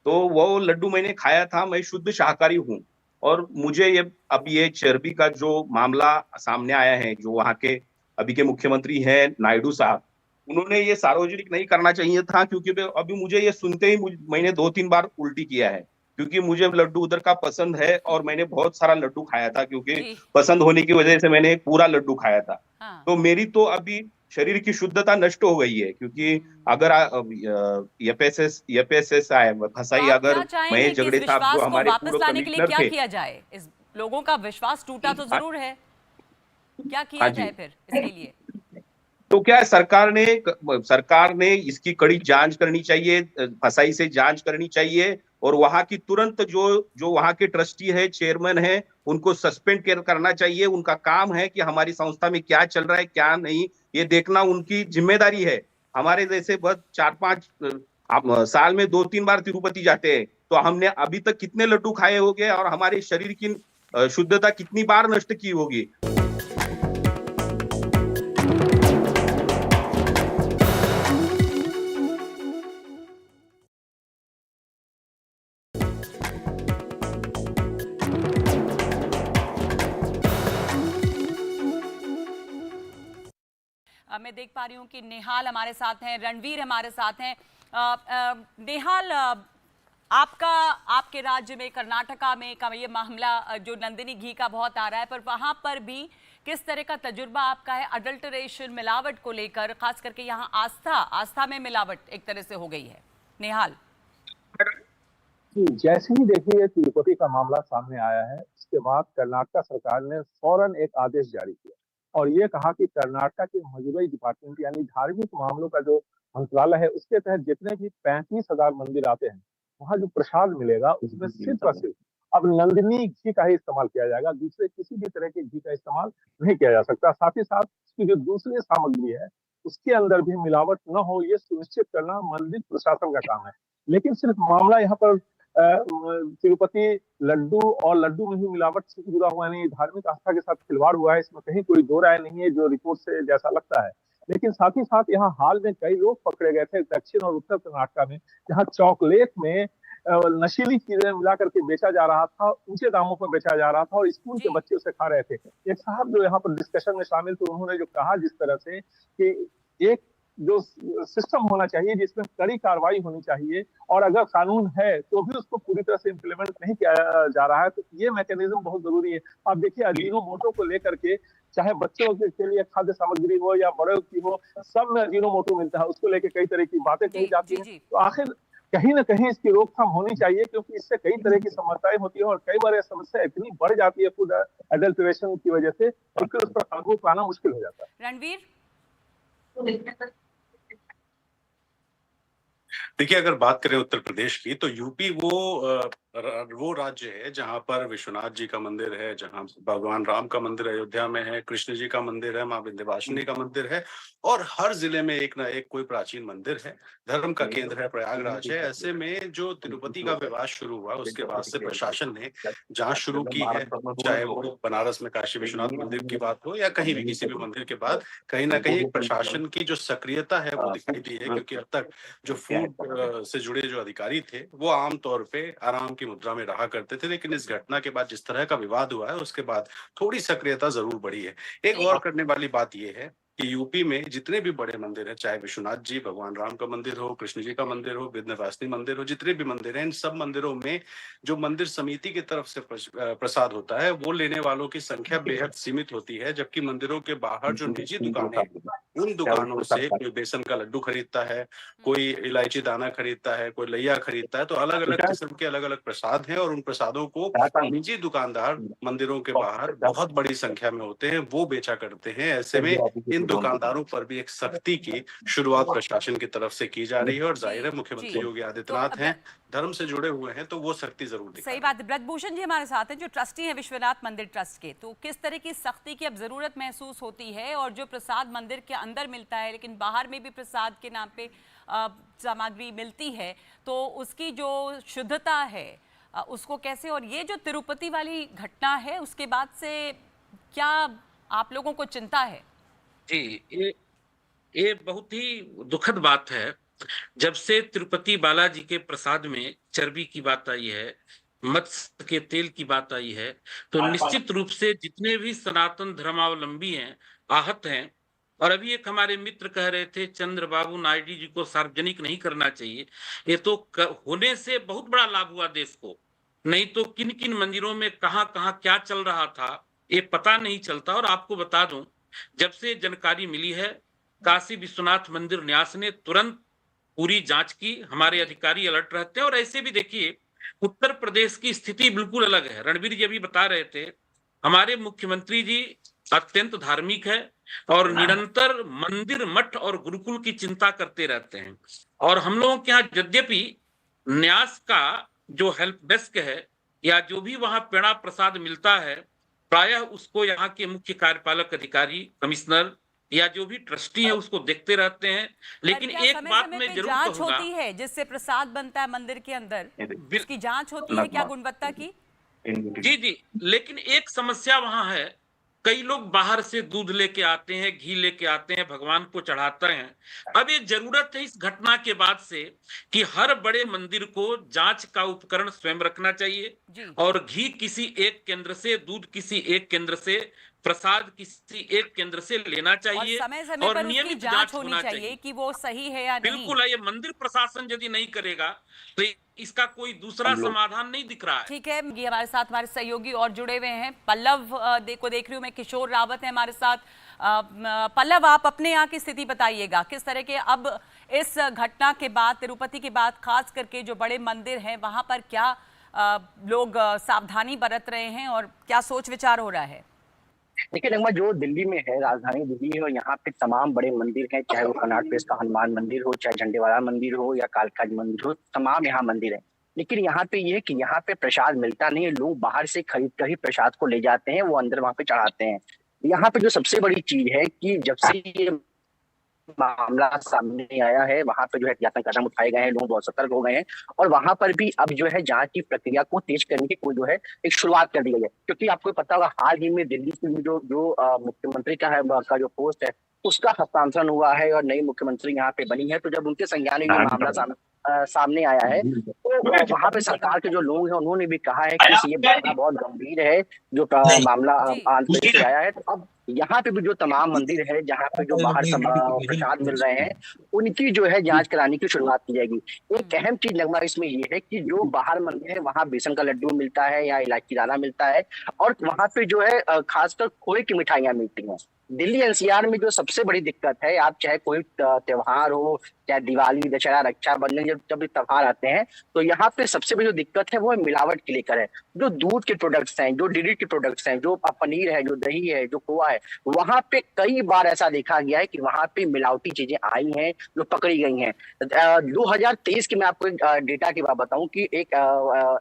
तो वो लड्डू मैंने खाया था। मैं शुद्ध शाकाहारी हूँ और मुझे ये चर्बी का जो मामला सामने आया है, जो वहाँ के अभी के मुख्यमंत्री हैं नायडू साहब, उन्होंने ये सार्वजनिक नहीं करना चाहिए था, क्योंकि अभी मुझे ये सुनते ही मैंने 2-3 बार उल्टी किया है, क्योंकि मुझे लड्डू उधर का पसंद है और मैंने बहुत सारा लड्डू खाया था, क्योंकि पसंद होने की वजह से मैंने एक पूरा लड्डू खाया था। तो मेरी तो अभी शरीर की शुद्धता नष्ट हो गई है, क्योंकि अगर एफएसएसआई फसाई, अगर महेश झगड़े साहब जो हमारे वापस लाने के लिए क्या किया जाए? इस लोगों का विश्वास टूटा तो जरूर है, क्या किया जाए फिर इसके लिए? तो क्या है, सरकार ने इसकी कड़ी जांच करनी चाहिए, फसाई से जांच करनी चाहिए, और वहां की तुरंत जो वहां के ट्रस्टी है, चेयरमैन है, उनको सस्पेंड करना चाहिए। उनका काम है कि हमारी संस्था में क्या चल रहा है क्या नहीं, ये देखना उनकी जिम्मेदारी है। हमारे जैसे बस 4-5 साल में 2-3 बार तिरुपति जाते हैं, तो हमने अभी तक कितने लड्डू खाए होंगे और हमारे शरीर की शुद्धता कितनी बार नष्ट की होगी। मैं देख पा रही हूँ कि नेहाल हमारे साथ हैं, रणवीर हमारे साथ हैं। नेहाल, आपके राज्य में कर्नाटका में का ये मामला जो नंदिनी घी का बहुत आ रहा है, पर वहां पर भी किस तरह का तजुर्बा आपका है अडल्टरेशन, मिलावट को लेकर? खास करके यहाँ आस्था में मिलावट एक तरह से हो गई है। नेहाल, जैसे ही देखिए तिरुपति का मामला सामने आया है, उसके बाद कर्नाटक सरकार ने फौरन एक आदेश जारी किया और ये कहा कि कर्नाटक के मजूरी डिपार्टमेंट यानी धार्मिक मामलों का जो मंत्रालय है, उसके तहत जितने भी 35,000 मंदिर आते हैं, वहाँ जो प्रसाद मिलेगा उसमें सिर्फ और सिर्फ अब नंदिनी घी का ही इस्तेमाल किया जाएगा, दूसरे किसी भी तरह के घी का इस्तेमाल नहीं किया जा सकता। साथ ही साथ उसकी जो दूसरी सामग्री है उसके अंदर भी मिलावट न हो, ये सुनिश्चित करना मंदिर प्रशासन का काम है। लेकिन सिर्फ मामला यहाँ पर तिरुपति लड्डू और लड्डू में ही मिलावट से जुड़ा हुआ नहीं, धार्मिक आस्था के साथ खिलवाड़ हुआ है, इसमें कहीं कोई दो राय नहीं है जो रिपोर्ट से जैसा लगता है। लेकिन साथ ही साथ यहाँ हाल में कई लोग पकड़े गए थे दक्षिण और उत्तर कर्नाटक में, जहाँ चॉकलेट में नशीली चीजें मिला करके बेचा जा रहा था, ऊंचे दामों पर बेचा जा रहा था और स्कूल के बच्चे उसे खा रहे थे। एक साहब जो यहाँ पर डिस्कशन में शामिल थे, उन्होंने जो कहा जिस तरह से कि एक जो सिस्टम होना चाहिए जिसमें कड़ी कार्रवाई होनी चाहिए, और अगर कानून है तो भी उसको पूरी तरह से इम्प्लीमेंट नहीं किया जा रहा है, तो ये मैकेनिज्म बहुत जरूरी है। आप देखिए अजीनोमोटो को लेकर के, चाहे बच्चों के लिए खाद्य सामग्री हो या बड़ों की हो, सब में अजीनोमोटो मिलता है, उसको लेकर कई तरह की बातें कही जाती हैं। तो आखिर कहीं ना कहीं इसकी रोकथाम होनी चाहिए, क्योंकि इससे कई तरह की समस्याएं होती है और कई बार यह समस्या इतनी बढ़ जाती है फूड एडल्ट्रेशन की वजह से, और फिर उस पर काबू पाना मुश्किल हो जाता है। रणवीर, देखिए, अगर बात करें उत्तर प्रदेश की, तो यूपी वो राज्य है जहां पर विश्वनाथ जी का मंदिर है, जहां भगवान राम का मंदिर अयोध्या में है, कृष्ण जी का मंदिर है, माँ विंध्यवासिनी का मंदिर है, और हर जिले में एक ना एक कोई प्राचीन मंदिर है। धर्म का केंद्र है, प्रयागराज है। ऐसे में जो तिरुपति का विवाद शुरू हुआ, उसके बाद से प्रशासन ने जांच शुरू की है, चाहे वो बनारस में काशी विश्वनाथ मंदिर की बात हो या कहीं भी किसी भी मंदिर के बाद, कहीं ना कहीं प्रशासन की जो सक्रियता है वो दिखाई दी है, क्योंकि अब तक जो फूड से जुड़े जो अधिकारी थे वो आमतौर पे आराम की की मुद्रा में रहा करते थे, लेकिन इस घटना के बाद जिस तरह का विवाद हुआ है उसके बाद थोड़ी सक्रियता जरूर बढ़ी है। एक और करने वाली बात यह है कि यूपी में जितने भी बड़े मंदिर हैं, चाहे विश्वनाथ जी, भगवान राम का मंदिर हो, कृष्ण जी का मंदिर हो, विंध्यवासिनी मंदिर हो, जितने भी मंदिर हैं, इन सब मंदिरों में जो मंदिर समिति की तरफ से प्रसाद होता है वो लेने वालों की संख्या बेहद सीमित होती है, जबकि मंदिरों के बाहर जो निजी दुकानें हैं उन दुकानों से कोई बेसन का लड्डू खरीदता है, कोई इलायची दाना खरीदता है, कोई लैया खरीदता है। तो अलग अलग किस्म के अलग अलग प्रसाद हैं और उन प्रसादों को निजी दुकानदार मंदिरों के बाहर बहुत बड़ी संख्या में होते हैं, वो बेचा करते हैं। ऐसे में इन दुकानदारों पर भी एक सख्ती की शुरुआत प्रशासन की तरफ से की जा रही है और जाहिर है मुख्यमंत्री योगी आदित्यनाथ हैं, धर्म से जुड़े हुए हैं, तो वो सख्ती जरूर दिखाएंगे। सही बात है। ब्रजभूषण जी हमारे साथ हैं जो ट्रस्टी हैं विश्वनाथ मंदिर ट्रस्ट के, तो किस तरह की सख्ती की अब जरूरत महसूस होती है? और जो प्रसाद मंदिर के अंदर मिलता है लेकिन बाहर में भी प्रसाद के नाम पे सामग्री मिलती है, तो उसकी जो शुद्धता है उसको कैसे, और ये जो तिरुपति वाली घटना है उसके बाद से क्या आप लोगों को चिंता है? जी, ये बहुत ही दुखद बात है। जब से तिरुपति बालाजी के प्रसाद में चर्बी की बात आई है, मत्स्य के तेल की बात आई है, तो निश्चित रूप से जितने भी सनातन धर्मावलंबी हैं आहत हैं। और अभी एक हमारे मित्र कह रहे थे चंद्रबाबू नायडू जी को सार्वजनिक नहीं करना चाहिए, ये तो होने से बहुत बड़ा लाभ हुआ देश को, नहीं तो किन किन मंदिरों में कहाँ कहाँ क्या चल रहा था ये पता नहीं चलता। और आपको बता दूं, जब से जानकारी मिली है काशी विश्वनाथ मंदिर न्यास ने तुरंत पूरी जांच की, हमारे अधिकारी अलर्ट रहते हैं। और ऐसे भी देखिए उत्तर प्रदेश की स्थिति बिल्कुल अलग है। रणवीर जी अभी बता रहे थे, हमारे मुख्यमंत्री जी अत्यंत धार्मिक है और निरंतर मंदिर मठ और गुरुकुल की चिंता करते रहते हैं। और हम लोगों के यहाँ यद्यपि न्यास का जो हेल्प डेस्क है या जो भी वहां पेड़ा प्रसाद मिलता है, प्रायः उसको यहाँ के मुख्य कार्यपालक अधिकारी, कमिश्नर या जो भी ट्रस्टी है उसको देखते रहते हैं। लेकिन एक बात मैं जरूर जांच कहूंगा, होती है जिससे प्रसाद बनता है मंदिर के अंदर, उसकी जांच होती है क्या गुणवत्ता की? जी जी, लेकिन एक समस्या वहां है, कई लोग बाहर से दूध लेके आते हैं, घी लेके आते हैं, भगवान को चढ़ाते हैं। अब ये जरूरत है इस घटना के बाद से कि हर बड़े मंदिर को जांच का उपकरण स्वयं रखना चाहिए और घी किसी एक केंद्र से, दूध किसी एक केंद्र से, प्रसाद किसी एक केंद्र से लेना चाहिए और समय पर नियमित उसकी जांच होनी चाहिए कि वो सही है या नहीं। बिल्कुल है, ये मंदिर प्रशासन यदि नहीं करेगा तो इसका कोई दूसरा समाधान नहीं दिख रहा है। ठीक है, ये हमारे साथ हमारे सहयोगी और जुड़े हुए हैं। पल्लव को देख रही हूँ मैं, किशोर रावत है हमारे साथ। पल्लव, आप अपने यहाँ की स्थिति बताइएगा, किस तरह के अब इस घटना के बाद, तिरुपति के बाद खास करके जो बड़े मंदिर हैं वहां पर क्या लोग सावधानी बरत रहे हैं और क्या सोच विचार हो रहा है? देखिए नगमा, जो दिल्ली में है, राजधानी दिल्ली है और यहाँ पे तमाम बड़े मंदिर हैं, चाहे वो कनॉट प्लेस का हनुमान मंदिर हो, चाहे झंडेवाला मंदिर हो या कालका मंदिर हो, तमाम यहाँ मंदिर है। लेकिन यहाँ पे ये है कि यहाँ पे प्रसाद मिलता नहीं है, लोग बाहर से खरीद कर ही प्रसाद को ले जाते हैं, वो अंदर वहाँ पे चढ़ाते हैं। यहाँ पे जो सबसे बड़ी चीज है कि जब से ये मामला सामने आया है वहां पर जो है एहतियातन कदम उठाए गए हैं, लोग बहुत सतर्क हो गए हैं और वहां पर भी अब जो है जांच की प्रक्रिया को तेज करने की कोई जो है एक शुरुआत कर दी गई है। क्योंकि आपको पता होगा हाल ही में दिल्ली की जो मुख्यमंत्री का जो पोस्ट है उसका हस्तांतरण हुआ है और नई मुख्यमंत्री यहाँ पे बनी है। तो जब उनके संज्ञान में मामला सामने आया है तो वहां पे सरकार के जो लोग हैं उन्होंने भी कहा है कि ये मामला बहुत गंभीर है, जो मामला आंध्र प्रदेश से आया है। तो अब यहाँ पे भी जो तमाम मंदिर है जहाँ पे जो बाहर प्रसाद मिल रहे हैं उनकी जो है जांच कराने की शुरुआत की जाएगी। एक अहम चीज नगमा इसमें ये है कि जो बाहर मंदिर है वहाँ बेसन का लड्डू मिलता है या इलायची दाना मिलता है और वहाँ पे जो है खासकर खोए की मिठाइयाँ मिलती हैं। दिल्ली एनसीआर में जो सबसे बड़ी दिक्कत है, आप चाहे कोई त्योहार हो, चाहे दिवाली, दशहरा, रक्षाबंधन, जब भी त्योहार आते हैं तो यहाँ पे सबसे बड़ी जो दिक्कत है वो है मिलावट के लेकर है। जो दूध के प्रोडक्ट्स हैं, जो डेयरी के प्रोडक्ट्स हैं, जो पनीर है, जो दही है, जो खोआ है, वहां पे कई बार ऐसा देखा गया है कि वहां पे मिलावटी चीजें आई हैं जो पकड़ी गई हैं। 2023 की मैं आपको डेटा की बात बताऊं कि एक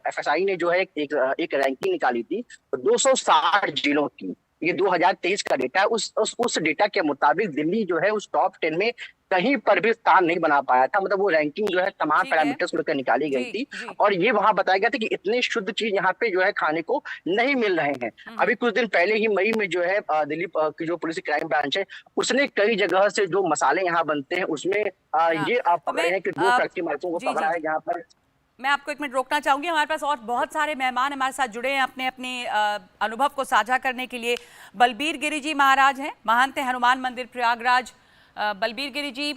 FSI ने जो है एक रैंकिंग निकाली थी 260 जिलों की, ये 2023 का डेटा है। उस डेटा के मुताबिक दिल्ली जो है उस टॉप 10 में कहीं पर भी स्थान नहीं बना पाया था। मतलब वो रैंकिंग जो है तमाम पैरामीटर्स को लेकर निकाली गई थी और ये वहां बताया गया था कि इतने शुद्ध चीज यहाँ पे जो है खाने को नहीं मिल रहे हैं। अभी कुछ दिन पहले ही मई में जो है दिल्ली की जो पुलिस क्राइम ब्रांच है उसने कई जगह से जो मसाले यहाँ बनते हैं उसमें ये आप पकड़े हैं कि 2 फैक्ट्री मालिकों को पकड़ा है जहाँ पर मैं आपको एक मिनट रोकना चाहूंगी, हमारे पास और बहुत सारे मेहमान हमारे साथ जुड़े हैं अपने अपने अनुभव को साझा करने के लिए। बलबीर गिरी जी महाराज हैं, महंत हैं हनुमान मंदिर प्रयागराज। बलबीर गिरी जी,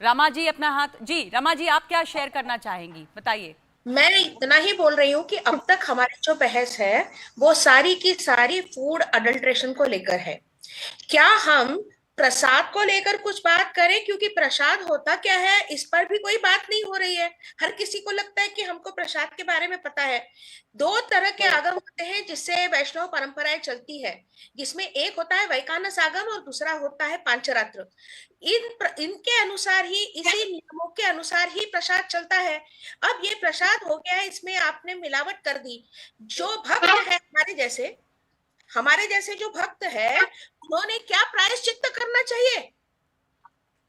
रमा जी अपना हाथ, जी रमा जी आप क्या शेयर करना चाहेंगी, बताइए। मैं इतना ही बोल रही हूँ कि अब तक हमारी जो बहस है वो सारी की सारी फूड अडल्ट्रेशन को लेकर है। क्या हम प्रसाद को लेकर कुछ बात करें, क्योंकि प्रसाद होता क्या है इस पर भी कोई बात नहीं हो रही है। हर किसी को लगता है कि हमको प्रसाद के बारे में पता है। दो तरह के आगम होते हैं जिससे वैष्णव परंपराएं चलती है, जिसमें एक होता है वैखानस आगम और दूसरा होता है पांचरात्र। इनके अनुसार ही, इसी नियमों के अनुसार ही प्रसाद चलता है। अब ये प्रसाद हो गया है, इसमें आपने मिलावट कर दी। जो भक्त है हमारे जैसे जो भक्त है, उन्होंने क्या प्रायश्चित्त करना चाहिए,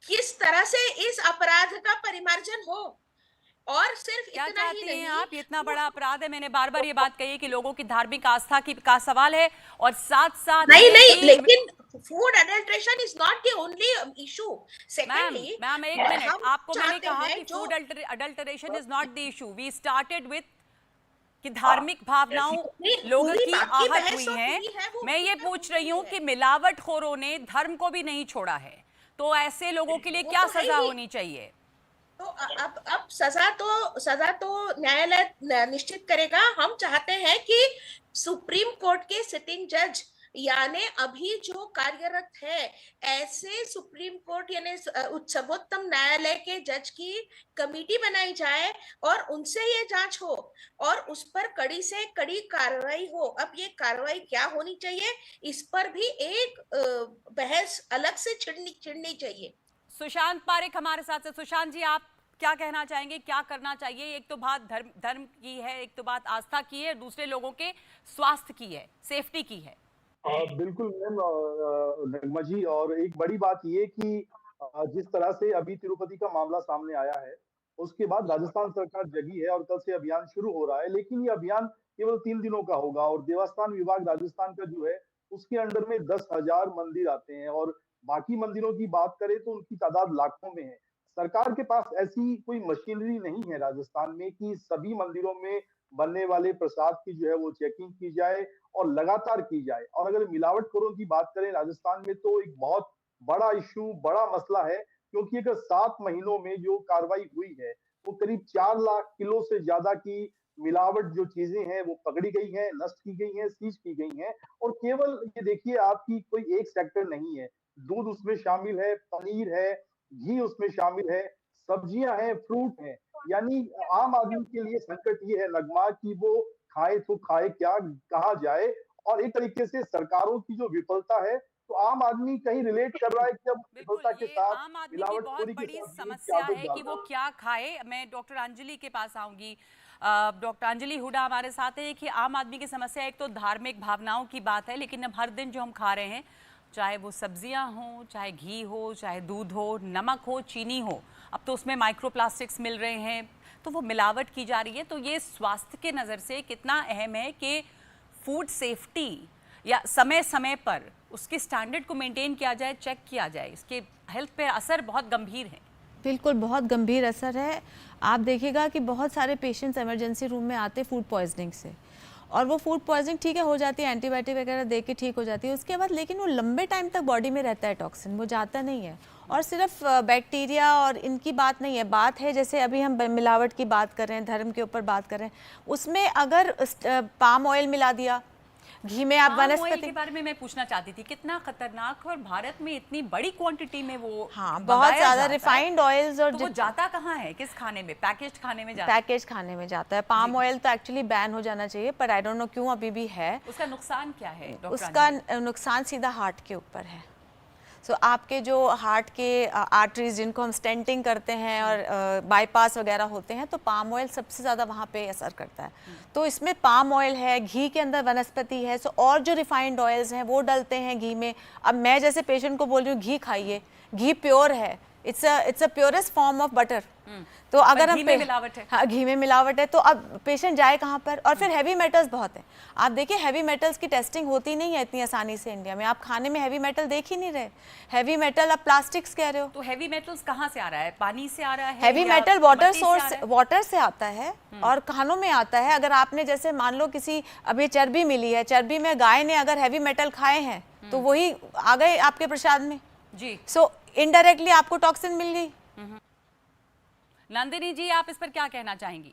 किस तरह से इस अपराध का परिमार्जन हो। और सिर्फ क्या इतना ही चाहते हैं नहीं, आप, ये इतना बड़ा अपराध है। मैंने बार बार ये बात कही है कि लोगों की धार्मिक आस्था का सवाल है, और साथ साथ नहीं, लेकिन food adulteration is not the only issue. Secondly ma'am एक मिनट, आपको मैंने कहा कि food adulteration is not the issue. We started with कि धार्मिक भावनाओं लोगों की आहत हुई है। मैं ये पूछ रही हूँ कि मिलावटखोरों ने धर्म को भी नहीं छोड़ा है, तो ऐसे लोगों के लिए क्या सजा होनी चाहिए? तो अब सजा तो न्यायालय निश्चित करेगा। हम चाहते हैं कि सुप्रीम कोर्ट के सिटिंग जज यानी अभी जो कार्यरत है, ऐसे सुप्रीम कोर्ट यानी सर्वोच्चतम न्यायालय के जज की कमेटी बनाई जाए और उनसे ये जांच हो और उस पर कड़ी से कड़ी कार्रवाई हो। अब ये कार्रवाई क्या होनी चाहिए, इस पर भी एक बहस अलग से छिड़नी चाहिए। सुशांत पारेख हमारे साथ से। सुशांत जी, आप क्या कहना चाहेंगे, क्या करना चाहिए? एक तो बात धर्म की है, एक तो बात आस्था की है, दूसरे लोगों के स्वास्थ्य की है, सेफ्टी की है। बिल्कुल मैम नगमा जी, और एक बड़ी बात ये कि जिस तरह से अभी तिरुपति का मामला सामने आया है, उसके बाद राजस्थान सरकार जगी है और कल से अभियान शुरू हो रहा है। लेकिन ये अभियान केवल 3 दिनों का होगा और देवस्थान विभाग राजस्थान का जो है उसके अंडर में 10,000 मंदिर आते हैं और बाकी मंदिरों की बात करें तो उनकी तादाद लाखों में है। सरकार के पास ऐसी कोई मशीनरी नहीं है राजस्थान में कि सभी मंदिरों में बनने वाले प्रसाद की जो है वो चेकिंग की जाए और लगातार की जाए। और अगर मिलावटखोरों की बात करें राजस्थान में, तो एक बहुत बड़ा इशू, बड़ा मसला है, क्योंकि अगर 7 महीनों में जो कार्रवाई हुई है वो करीब 4 लाख किलो से ज्यादा की मिलावट जो चीजें हैं वो पकड़ी गई हैं, नष्ट की गई हैं, सीज की गई हैं। और केवल ये देखिए आपकी कोई एक सेक्टर नहीं है, दूध उसमें शामिल है, पनीर है, घी उसमें शामिल है, सब्जियां हैं, फ्रूट हैं। यानी आम आदमी के लिए संकट ये है नगमा कि वो खाए तो खाए क्या, कहाँ जाए। और एक तरीके से सरकारों की जो विफलता है, तो आम आदमी कहीं रिलेट कर रहा है कि अब विफलता के साथ आम आदमी की बहुत बड़ी समस्या है कि वो क्या खाए। मैं डॉक्टर अंजलि के पास आऊंगी। डॉक्टर अंजलि हुडा हमारे साथ है कि आम आदमी की समस्या एक तो धार्मिक भावनाओं की बात है, लेकिन अब हर दिन जो हम खा रहे हैं, चाहे वो सब्जियां हो, चाहे घी हो, चाहे दूध हो, नमक हो, चीनी हो, अब तो उसमें माइक्रोप्लास्टिक्स मिल रहे हैं, तो वो मिलावट की जा रही है। तो ये स्वास्थ्य के नज़र से कितना अहम है कि फूड सेफ्टी या समय समय पर उसके स्टैंडर्ड को मेंटेन किया जाए, चेक किया जाए। इसके हेल्थ पे असर बहुत गंभीर है। बिल्कुल, बहुत गंभीर असर है। आप देखिएगा कि बहुत सारे पेशेंट्स इमरजेंसी रूम में आते फूड पॉइजनिंग से, और वो फूड पॉइजनिंग ठीक है हो जाती है, एंटीबायोटिक वगैरह दे के ठीक हो जाती है, उसके बाद लेकिन वो लंबे टाइम तक बॉडी में रहता है टॉक्सिन, वो जाता नहीं है। और सिर्फ बैक्टीरिया और इनकी बात नहीं है, बात है जैसे अभी हम मिलावट की बात कर रहे हैं, धर्म के ऊपर बात कर रहे हैं, उसमें अगर पाम ऑयल मिला दिया घी में, आप वनस्पति के बारे में मैं पूछना चाहती थी, कितना खतरनाक, और भारत में इतनी बड़ी क्वांटिटी में वो बहुत ज्यादा रिफाइंड ऑयल्स, और तो वो जाता कहाँ है, किस खाने में? पैकेज खाने में जाता है। पैकेज खाने में जाता है। पाम ऑयल तो एक्चुअली बैन हो जाना चाहिए, पर आई डोंट नो क्यों अभी भी है। उसका नुकसान क्या है डॉक्टर? उसका नुकसान सीधा हार्ट के ऊपर है। सो आपके जो हार्ट के आर्टरीज जिनको हम स्टेंटिंग करते हैं और बाईपास वगैरह होते हैं, तो पाम ऑयल सबसे ज़्यादा वहाँ पे असर करता है। तो इसमें पाम ऑयल है, घी के अंदर वनस्पति है, सो और जो रिफाइंड ऑयल्स हैं वो डलते हैं घी में। अब मैं जैसे पेशेंट को बोल रही हूँ घी खाइए, घी प्योर है, it's a purest form of butter. तो अगर हम घी में मिलावट है। हाँ, घी में मिलावट है, तो अब पेशेंट जाए कहाँ पर? और फिर हैवी मेटल्स बहुत है। आप देखिए हैवी मेटल्स की टेस्टिंग होती नहीं है इतनी आसानी से इंडिया में। आप खाने में हैवी मेटल देख ही नहीं रहे। हैवी मेटल आप प्लास्टिक्स कह रहे हो, तो हैवी मेटल्स कहाँ से आ रहा है? पानी से आ रहा है? हैवी या मेटल वाटर मट्टी से आ रहा सोर्स, है? वाटर से आता है और खानों में आता है। अगर आपने जैसे मान लो किसी अभी चर्बी मिली है, चर्बी में गाय ने अगर हैवी मेटल खाए हैं तो वही आ गए आपके प्रसाद में जी। सो इनडायरेक्टली आपको टॉक्सिन मिल गई। नंदिनी जी, आप इस पर क्या कहना चाहेंगी?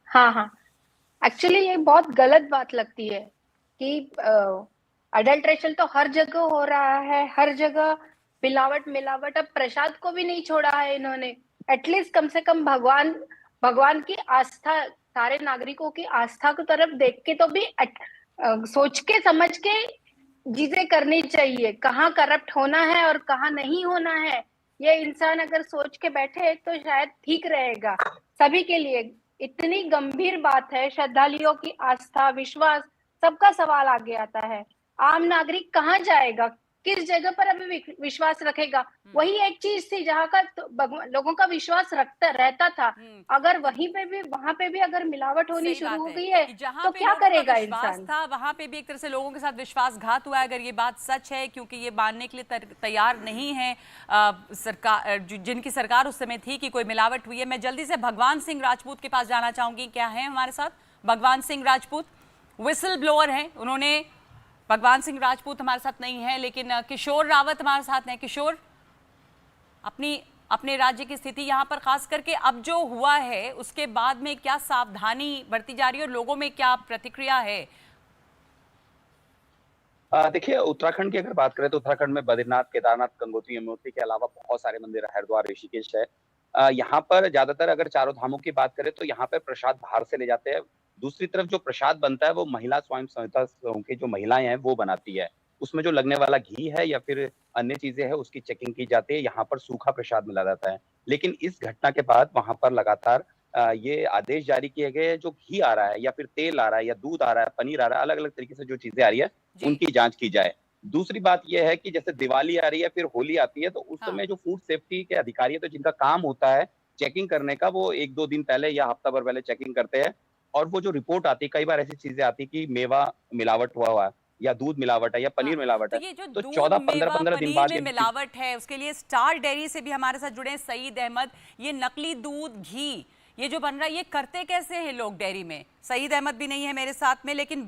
हाँ, एक्चुअली ये बहुत गलत बात लगती है कि अडल्ट्रेशन तो हर जगह हो रहा है, हर जगह मिलावट। अब प्रसाद को भी नहीं छोड़ा है इन्होंने। एटलीस्ट कम से कम भगवान की आस्था, सारे नागरिकों की आस्था की तरफ देख के तो भी सोच के समझ के चीजें करनी चाहिए। कहाँ करप्ट होना है और कहाँ नहीं होना है, ये इंसान अगर सोच के बैठे तो शायद ठीक रहेगा सभी के लिए। इतनी गंभीर बात है, श्रद्धालुओं की आस्था, विश्वास, सबका सवाल आगे आता है। आम नागरिक कहाँ जाएगा, किस जगह पर अभी विश्वास रखेगा? वही एक चीज थी जहाँ का तो लोगों का विश्वास रहता था। अगर वहां पे भी अगर मिलावट होनी शुरू हो गई है तो क्या करेगा इंसान? था वहां पे भी एक तरह से लोगों के साथ विश्वासघात हुआ है, अगर ये बात सच है, क्योंकि ये मानने के लिए तैयार नहीं है सरकार, जिनकी सरकार उस समय थी, कि कोई मिलावट हुई है। मैं जल्दी से भगवान सिंह राजपूत के पास जाना चाहूंगी। क्या है हमारे साथ भगवान सिंह राजपूत? विसल ब्लोअर हैं उन्होंने। भगवान सिंह राजपूत हमारे साथ नहीं है, लेकिन किशोर रावत हमारे साथ हैं। किशोर, अपने राज्य की स्थिति यहाँ पर खास करके अब जो हुआ है उसके बाद में क्या सावधानी बरती जा रही है और लोगों में क्या प्रतिक्रिया है? देखिए, उत्तराखंड की अगर बात करें तो उत्तराखंड में बद्रीनाथ, केदारनाथ, गंगोत्री, यमुनोत्री के अलावा बहुत सारे मंदिर, हरिद्वार, ऋषिकेश है। यहाँ पर ज्यादातर अगर चारों धामों की बात करें तो यहाँ पे प्रसाद बाहर से ले जाते हैं। दूसरी तरफ जो प्रसाद बनता है वो महिला स्वयं सहायता समूह की जो महिलाएं हैं वो बनाती है। उसमें जो लगने वाला घी है या फिर अन्य चीजें हैं उसकी चेकिंग की जाती है। यहाँ पर सूखा प्रसाद मिला जाता है। लेकिन इस घटना के बाद वहां पर लगातार ये आदेश जारी किए गए हैं, जो घी आ रहा है या फिर तेल आ रहा है या दूध आ रहा है, पनीर आ रहा है, अलग अलग तरीके से जो चीजें आ रही है उनकी जांच की जाए। दूसरी बात यह है कि जैसे दिवाली आ रही है, फिर होली आती है, तो उस समय जो फूड सेफ्टी के अधिकारी है, तो जिनका काम होता है चेकिंग करने का, वो 1-2 दिन पहले या हफ्ता भर पहले चेकिंग करते हैं। और वो जो रिपोर्ट आती है, कई बार ऐसी चीजें आती है कि मेवा मिलावट हुआ है या दूध मिलावट है या पनीर मिलावट है, तो ये जो तो दूध, 14-15 दिन बाद में मिलावट है, उसके लिए स्टार डेयरी से भी हमारे साथ जुड़े हैं सईद अहमद। ये नकली दूध, घी ये जो बन रहा है, ये करते कैसे हैं लोग डेयरी में? सईद अहमद भी नहीं है मेरे साथ में, लेकिन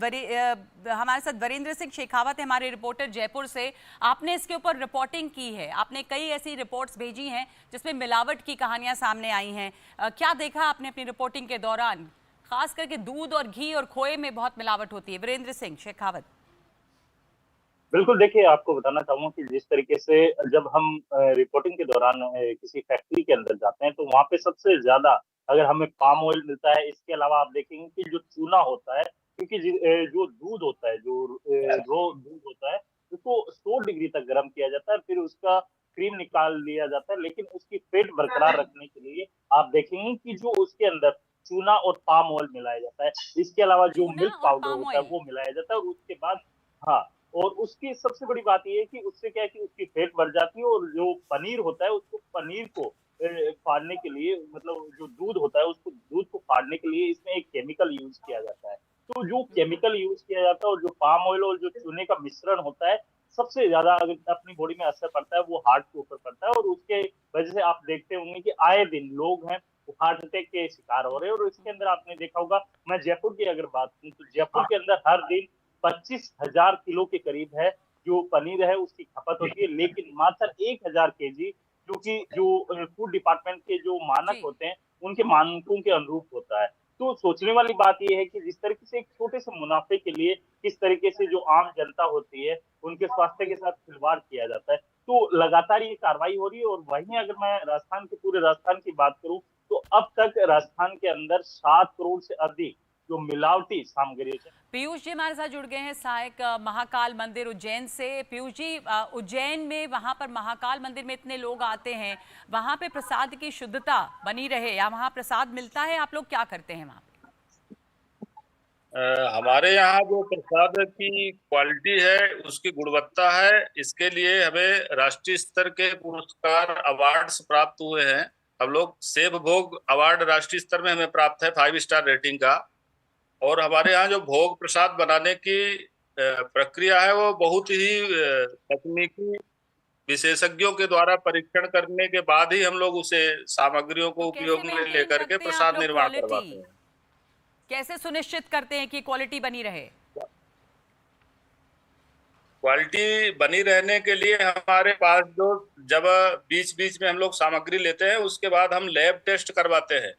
हमारे साथ वीरेंद्र सिंह शेखावत है, हमारे रिपोर्टर जयपुर से। आपने इसके ऊपर रिपोर्टिंग की है, आपने कई ऐसी रिपोर्ट्स भेजी हैं जिसमें मिलावट की कहानियां सामने आई हैं। क्या देखा आपने अपनी रिपोर्टिंग के दौरान? खास करके दूध और घी और खोए में बहुत मिलावट होती है। वीरेंद्र सिंह शेखावत। बिल्कुल, देखिए आपको बताना चाहूंगा कि जिस तरीके से जब हम रिपोर्टिंग के दौरान किसी फैक्ट्री के अंदर जाते हैं तो वहाँ पे सबसे ज्यादा अगर हमें पाम ऑयल मिलता है। इसके अलावा आप देखेंगे कि जो चूना होता है, क्योंकि जो दूध होता है, जो रो दूध होता है, उसको 100 डिग्री तक गर्म किया जाता है, फिर उसका क्रीम निकाल लिया जाता है। लेकिन उसकी फेट बरकरार रखने के लिए आप देखेंगे कि जो उसके अंदर चूना और पाम ऑयल मिलाया जाता है। इसके अलावा जो मिल्क पाउडर होता है वो मिलाया जाता है। और उसके बाद और उसकी सबसे बड़ी बात ये है कि उससे क्या है कि उसकी फेट बढ़ जाती है। और जो पनीर होता है, उसको पनीर को फाड़ने के लिए, मतलब जो दूध होता है उसको दूध को फाड़ने के लिए इसमें एक केमिकल यूज किया जाता है। तो जो केमिकल यूज किया जाता है और जो पाम ऑयल और जो चूने का मिश्रण होता है, सबसे ज्यादा अगर अपनी बॉडी में असर पड़ता है वो हार्ट के ऊपर पड़ता है। और उसके वजह से आप देखते होंगे कि आए दिन लोग हैं हार्ट अटैक के शिकार हो रहे हैं। और इसके अंदर आपने देखा होगा, मैं जयपुर की अगर बात करूं तो जयपुर के अंदर हर दिन 25,000 किलो के करीब है जो पनीर है उसकी खपत होती है। लेकिन मात्र 1,000 केजी क्योंकि जो फूड डिपार्टमेंट के जो मानक होते हैं उनके मानकों के अनुरूप होता है। तो सोचने वाली बात यह है कि जिस तरीके से एक छोटे से मुनाफे के लिए किस तरीके से जो आम जनता होती है उनके स्वास्थ्य के साथ खिलवाड़ किया जाता है, तो लगातार ये कार्रवाई हो रही है। और वहीं अगर मैं राजस्थान के पूरे राजस्थान की बात करूं तो अब तक राजस्थान के अंदर 7 करोड़ से अधिक जो मिलावटी सामग्री है। पीयूष जी हमारे साथ जुड़ गए हैं सहायक महाकाल मंदिर उज्जैन से। पीयूष जी, उज्जैन में वहां पर महाकाल मंदिर में इतने लोग आते हैं, वहां पे प्रसाद की शुद्धता बनी रहे या वहां प्रसाद मिलता है, आप लोग क्या करते हैं वहां पे? हमारे यहाँ जो प्रसाद की क्वालिटी है, उसकी गुणवत्ता है, इसके लिए हमें राष्ट्रीय स्तर के पुरस्कार अवार्ड्स प्राप्त हुए हैं। हम लोग सेव भोग अवार्ड राष्ट्रीय स्तर में हमें प्राप्त है 5 स्टार रेटिंग का। और हमारे यहाँ जो भोग प्रसाद बनाने की प्रक्रिया है वो बहुत ही तकनीकी विशेषज्ञों के द्वारा परीक्षण करने के बाद ही हम लोग उसे सामग्रियों को उपयोग में लेकर के प्रसाद निर्माण करवाते हैं। कैसे सुनिश्चित करते हैं कि क्वालिटी बनी रहे? क्वालिटी बनी रहने के लिए हमारे पास जो जब बीच बीच में हम लोग सामग्री लेते हैं, उसके बाद हम लैब टेस्ट करवाते हैं।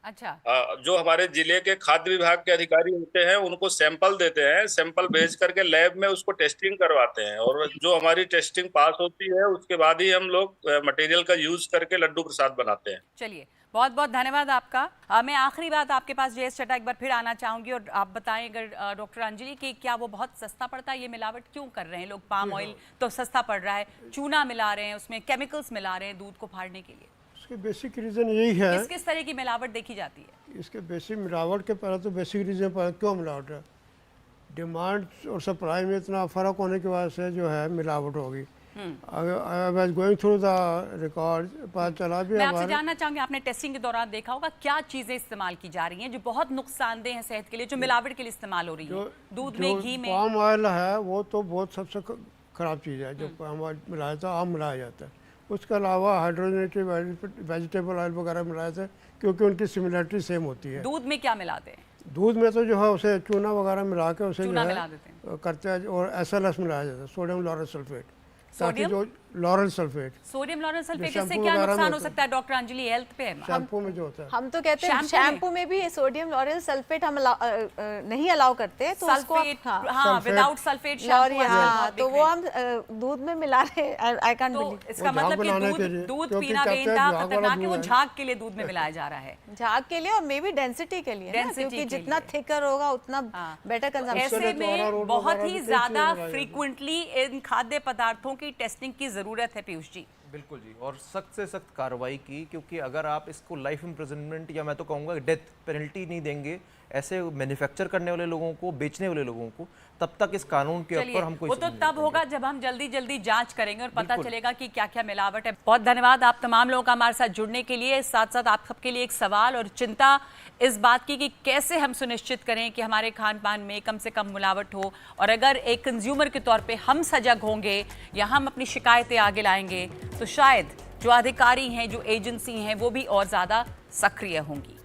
अच्छा। जो हमारे जिले के खाद्य विभाग के अधिकारी होते हैं उनको सैंपल देते हैं, सैंपल भेज करके लैब में उसको टेस्टिंग करवाते हैं, और जो हमारी टेस्टिंग पास होती है उसके बाद ही हम लोग मटेरियल का यूज करके लड्डू प्रसाद बनाते हैं। चलिए, बहुत बहुत धन्यवाद आपका। मैं आखिरी बात आपके पास जयेश चड्ढा एक बार फिर आना चाहूंगी, और आप बताएं अगर डॉक्टर अंजलि कि क्या वो बहुत सस्ता पड़ता है? ये मिलावट क्यों कर रहे हैं लोग? पाम ऑयल तो सस्ता पड़ रहा है, चूना मिला रहे हैं, उसमें केमिकल्स मिला रहे हैं दूध को फाड़ने के लिए। इसके बेसिक रीज़न यही है। किस तरह की मिलावट देखी जाती है? इसके बेसिक मिलावट के पहले तो बेसिक रीज़न पर क्यों मिलावट है, डिमांड और सप्लाई में इतना फ़र्क होने की वजह से जो है मिलावट होगी। अगर गोइंग थ्रू द रिकॉर्ड पता चला भी। मैं आपसे जानना चाहूंगी, आपने टेस्टिंग के दौरान देखा होगा क्या चीज़ें इस्तेमाल की जा रही हैं जो बहुत नुकसानदेह है सेहत के लिए, जो मिलावट के लिए इस्तेमाल हो रही है? दूध में, घी में? पाम ऑयल है वो तो बहुत सबसे ख़राब चीज़ है जो पाम ऑयल मिलाया जाता है, आम मिलाया जाता है। उसके अलावा हाइड्रोजनेटेड वेजिटेबल ऑयल वगैरह मिलाए थे क्योंकि उनकी सिमिलरिटी सेम होती है। दूध में क्या मिलाते हैं? दूध में तो जो है उसे चूना वगैरह मिला के उसे चूना जो मिला है देते हैं। करते हैं, और SLS मिलाया जाता है, सोडियम लॉरेल सल्फेट, ताकि जो lauryl sulphate, sodium lauryl sulphate, इससे क्या नुकसान हो सकता है डॉक्टर अंजलि हेल्थ पे? शैम्पू में जो होता है। हम तो कहते हैं शैम्पू में भी सोडियम लॉरेल सल्फेट हम नहीं अलाउ करते, तो उसको विदाउट सल्फेट शैम्पू, तो वो हम दूध में मिला रहे हैं। I can't believe. इसका मतलब कि दूध पीना बेइंतहा खतरनाक है, वो झाग के लिए दूध में मिलाया जा रहा है। झाग के लिए और मे बी डेंसिटी के लिए, क्योंकि जितना थिकर होगा उतना बेटर कंजम्पशन। ऐसे में बहुत ही ज्यादा फ्रीक्वेंटली इन खाद्य पदार्थों की टेस्टिंग की जरूरत है पीयूष जी। बिल्कुल जी, और सख्त से सख्त कार्रवाई की, क्योंकि अगर आप इसको लाइफ इम्प्रिजनमेंट या मैं तो कहूँगा डेथ पेनल्टी नहीं देंगे ऐसे मैन्युफैक्चर करने वाले लोगों को, बेचने वाले लोगों को, तब तक इस कानून के ऊपर हम कोई वो तो तब होगा जब हम जल्दी जल्दी जांच करेंगे और पता चलेगा कि क्या क्या मिलावट है। बहुत धन्यवाद आप तमाम लोगों का हमारे साथ जुड़ने के लिए। साथ साथ आप सबके लिए एक सवाल और चिंता इस बात की कि कैसे हम सुनिश्चित करें कि हमारे खान पान में कम से कम मिलावट हो, और अगर एक कंज्यूमर के तौर पे हम सजग होंगे या हम अपनी शिकायतें आगे लाएंगे तो शायद जो अधिकारी हैं, जो एजेंसी हैं, वो भी और ज़्यादा सक्रिय होंगी।